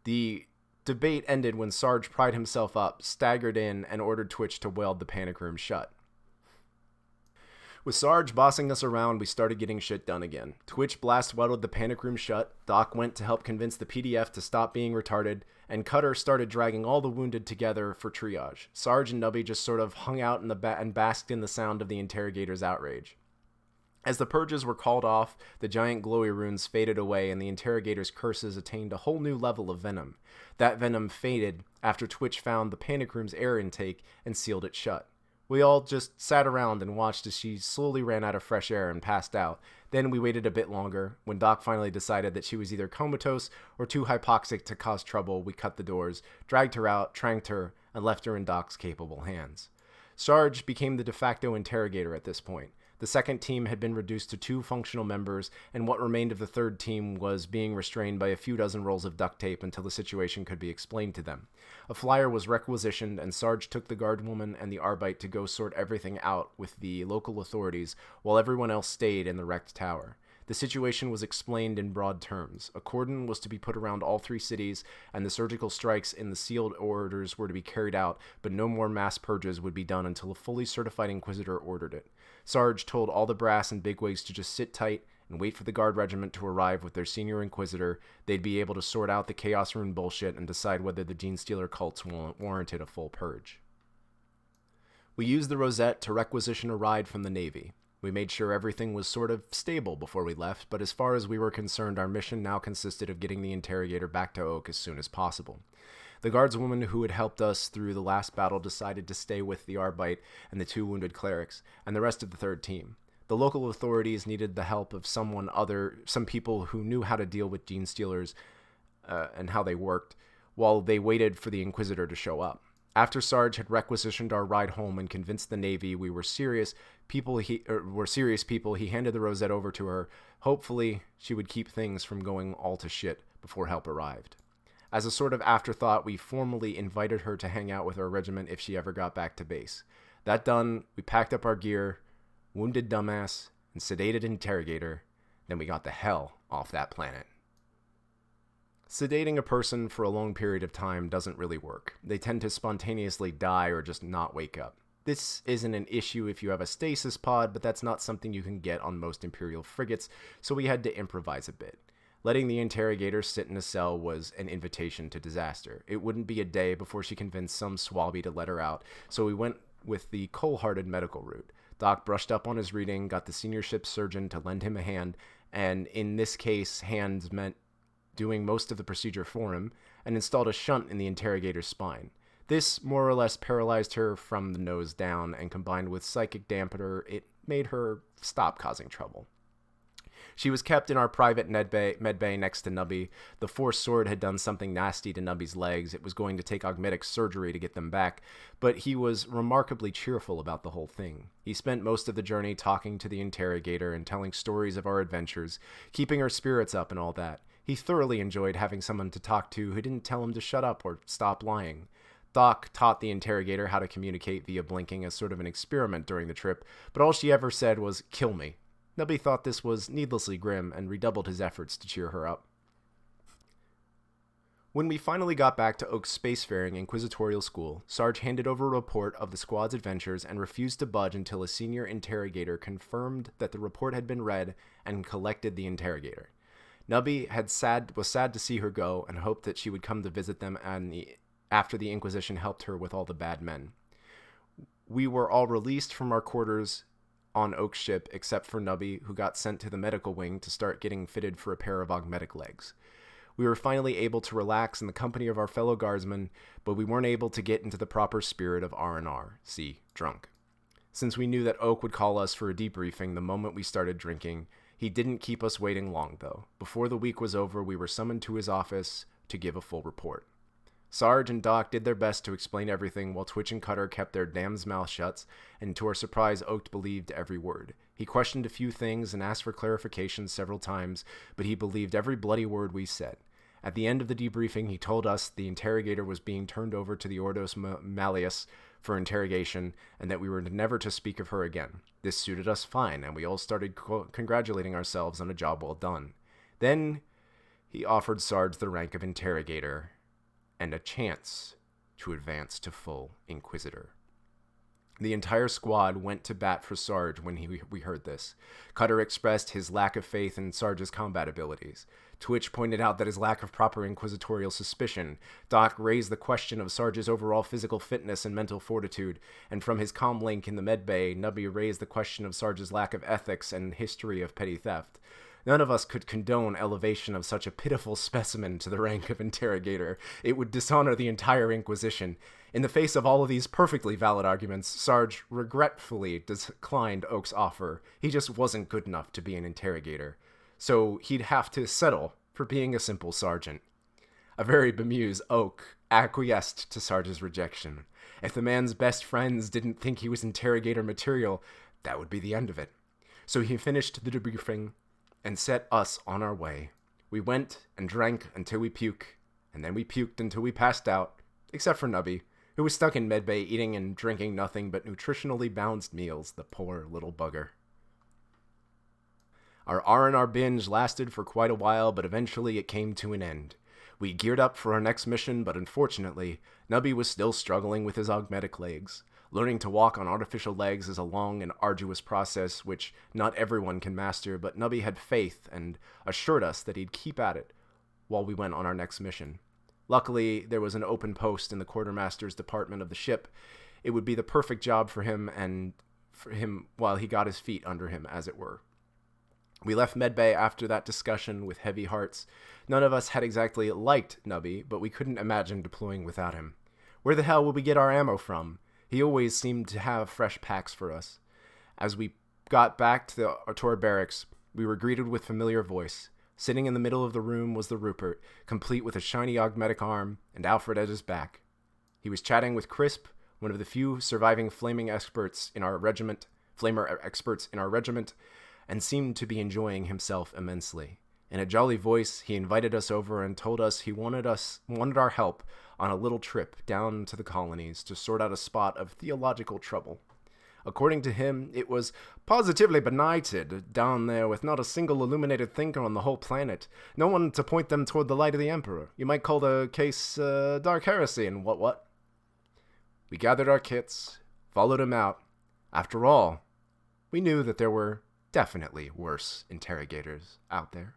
The debate ended when Sarge pried himself up, staggered in, and ordered Twitch to weld the panic room shut. With Sarge bossing us around, we started getting shit done again. Twitch blast welded the panic room shut, Doc went to help convince the PDF to stop being retarded, and Cutter started dragging all the wounded together for triage. Sarge and Nubby just sort of hung out in the and basked in the sound of the interrogator's outrage. As the purges were called off, the giant glowy runes faded away and the interrogator's curses attained a whole new level of venom. That venom faded after Twitch found the panic room's air intake and sealed it shut. We all just sat around and watched as she slowly ran out of fresh air and passed out. Then we waited a bit longer. When Doc finally decided that she was either comatose or too hypoxic to cause trouble, we cut the doors, dragged her out, tranked her, and left her in Doc's capable hands. Sarge became the de facto interrogator at this point. The second team had been reduced to 2 functional members, and what remained of the third team was being restrained by a few dozen rolls of duct tape until the situation could be explained to them. A flyer was requisitioned, and Sarge took the guardwoman and the Arbite to go sort everything out with the local authorities, while everyone else stayed in the wrecked tower. The situation was explained in broad terms. A cordon was to be put around all 3 cities, and the surgical strikes in the sealed orders were to be carried out, but no more mass purges would be done until a fully certified inquisitor ordered it. Sarge told all the brass and bigwigs to just sit tight and wait for the guard regiment to arrive with their senior inquisitor. They'd be able to sort out the Chaos Rune bullshit and decide whether the Gene Stealer cults warranted a full purge. We used the Rosette to requisition a ride from the Navy. We made sure everything was sort of stable before we left, but as far as we were concerned, our mission now consisted of getting the interrogator back to Oak as soon as possible. The guardswoman who had helped us through the last battle decided to stay with the Arbite and the 2 wounded clerics, and the rest of the third team. The local authorities needed the help of some people who knew how to deal with Gene Stealers and how they worked, while they waited for the Inquisitor to show up. After Sarge had requisitioned our ride home and convinced the Navy we were serious people, he handed the Rosette over to her. Hopefully, she would keep things from going all to shit before help arrived. As a sort of afterthought, we formally invited her to hang out with our regiment if she ever got back to base. That done, we packed up our gear, wounded dumbass, and sedated interrogator. Then we got the hell off that planet. Sedating a person for a long period of time doesn't really work. They tend to spontaneously die or just not wake up. This isn't an issue if you have a stasis pod, but that's not something you can get on most Imperial frigates, so we had to improvise a bit. Letting the interrogator sit in a cell was an invitation to disaster. It wouldn't be a day before she convinced some swabby to let her out, so we went with the cold-hearted medical route. Doc brushed up on his reading, got the senior ship surgeon to lend him a hand, and in this case, hands meant doing most of the procedure for him, and installed a shunt in the interrogator's spine. This more or less paralyzed her from the nose down, and combined with psychic dampener, it made her stop causing trouble. She was kept in our private medbay next to Nubby. The Force Sword had done something nasty to Nubby's legs. It was going to take augmetic surgery to get them back, but he was remarkably cheerful about the whole thing. He spent most of the journey talking to the interrogator and telling stories of our adventures, keeping her spirits up and all that. He thoroughly enjoyed having someone to talk to who didn't tell him to shut up or stop lying. Doc taught the interrogator how to communicate via blinking as sort of an experiment during the trip, but all she ever said was, "Kill me." Nubby thought this was needlessly grim and redoubled his efforts to cheer her up. When we finally got back to Oak's spacefaring inquisitorial school, Sarge handed over a report of the squad's adventures and refused to budge until a senior interrogator confirmed that the report had been read and collected the interrogator. Nubby was sad to see her go and hoped that she would come to visit them after the Inquisition helped her with all the bad men. We were all released from our quarters on Oak's ship except for Nubby, who got sent to the medical wing to start getting fitted for a pair of augmetic legs. We were finally able to relax in the company of our fellow guardsmen, but we weren't able to get into the proper spirit of R&R, see, drunk. Since we knew that Oak would call us for a debriefing the moment we started drinking, he didn't keep us waiting long, though. Before the week was over, we were summoned to his office to give a full report. Sarge and Doc did their best to explain everything while Twitch and Cutter kept their damned mouths shut, and to our surprise, Oak believed every word. He questioned a few things and asked for clarification several times, but he believed every bloody word we said. At the end of the debriefing, he told us the interrogator was being turned over to the Ordos Malleus for interrogation, and that we were never to speak of her again. This suited us fine, and we all started congratulating ourselves on a job well done. Then he offered Sarge the rank of interrogator, and a chance to advance to full Inquisitor. The entire squad went to bat for Sarge when we heard this. Cutter expressed his lack of faith in Sarge's combat abilities. Twitch pointed out that his lack of proper inquisitorial suspicion. Doc raised the question of Sarge's overall physical fitness and mental fortitude, and from his comm link in the medbay, Nubby raised the question of Sarge's lack of ethics and history of petty theft. None of us could condone elevation of such a pitiful specimen to the rank of interrogator. It would dishonor the entire Inquisition. In the face of all of these perfectly valid arguments, Sarge regretfully declined Oak's offer. He just wasn't good enough to be an interrogator. So he'd have to settle for being a simple sergeant. A very bemused Oak acquiesced to Sarge's rejection. If the man's best friends didn't think he was interrogator material, that would be the end of it. So he finished the debriefing and set us on our way. We went and drank until we puke, and then we puked until we passed out, except for Nubby, who was stuck in medbay eating and drinking nothing but nutritionally balanced meals, the poor little bugger. Our R&R binge lasted for quite a while, but eventually it came to an end. We geared up for our next mission, but unfortunately, Nubby was still struggling with his augmetic legs. Learning to walk on artificial legs is a long and arduous process which not everyone can master, but Nubby had faith and assured us that he'd keep at it while we went on our next mission. Luckily, there was an open post in the quartermaster's department of the ship. It would be the perfect job for him while he got his feet under him, as it were. We left medbay after that discussion with heavy hearts. None of us had exactly liked Nubby, but we couldn't imagine deploying without him. Where the hell would we get our ammo from? He always seemed to have fresh packs for us. As we got back to our barracks, we were greeted with familiar voice. Sitting in the middle of the room was the Rupert, complete with a shiny augmetic arm, and Alfred at his back. He was chatting with Crisp, one of the few surviving flamer experts in our regiment, and seemed to be enjoying himself immensely. In a jolly voice, he invited us over and told us he wanted our help on a little trip down to the colonies to sort out a spot of theological trouble. According to him, it was positively benighted down there with not a single illuminated thinker on the whole planet. No one to point them toward the light of the Emperor. You might call the case dark heresy and what. We gathered our kits, followed him out. After all, we knew that there were definitely worse interrogators out there.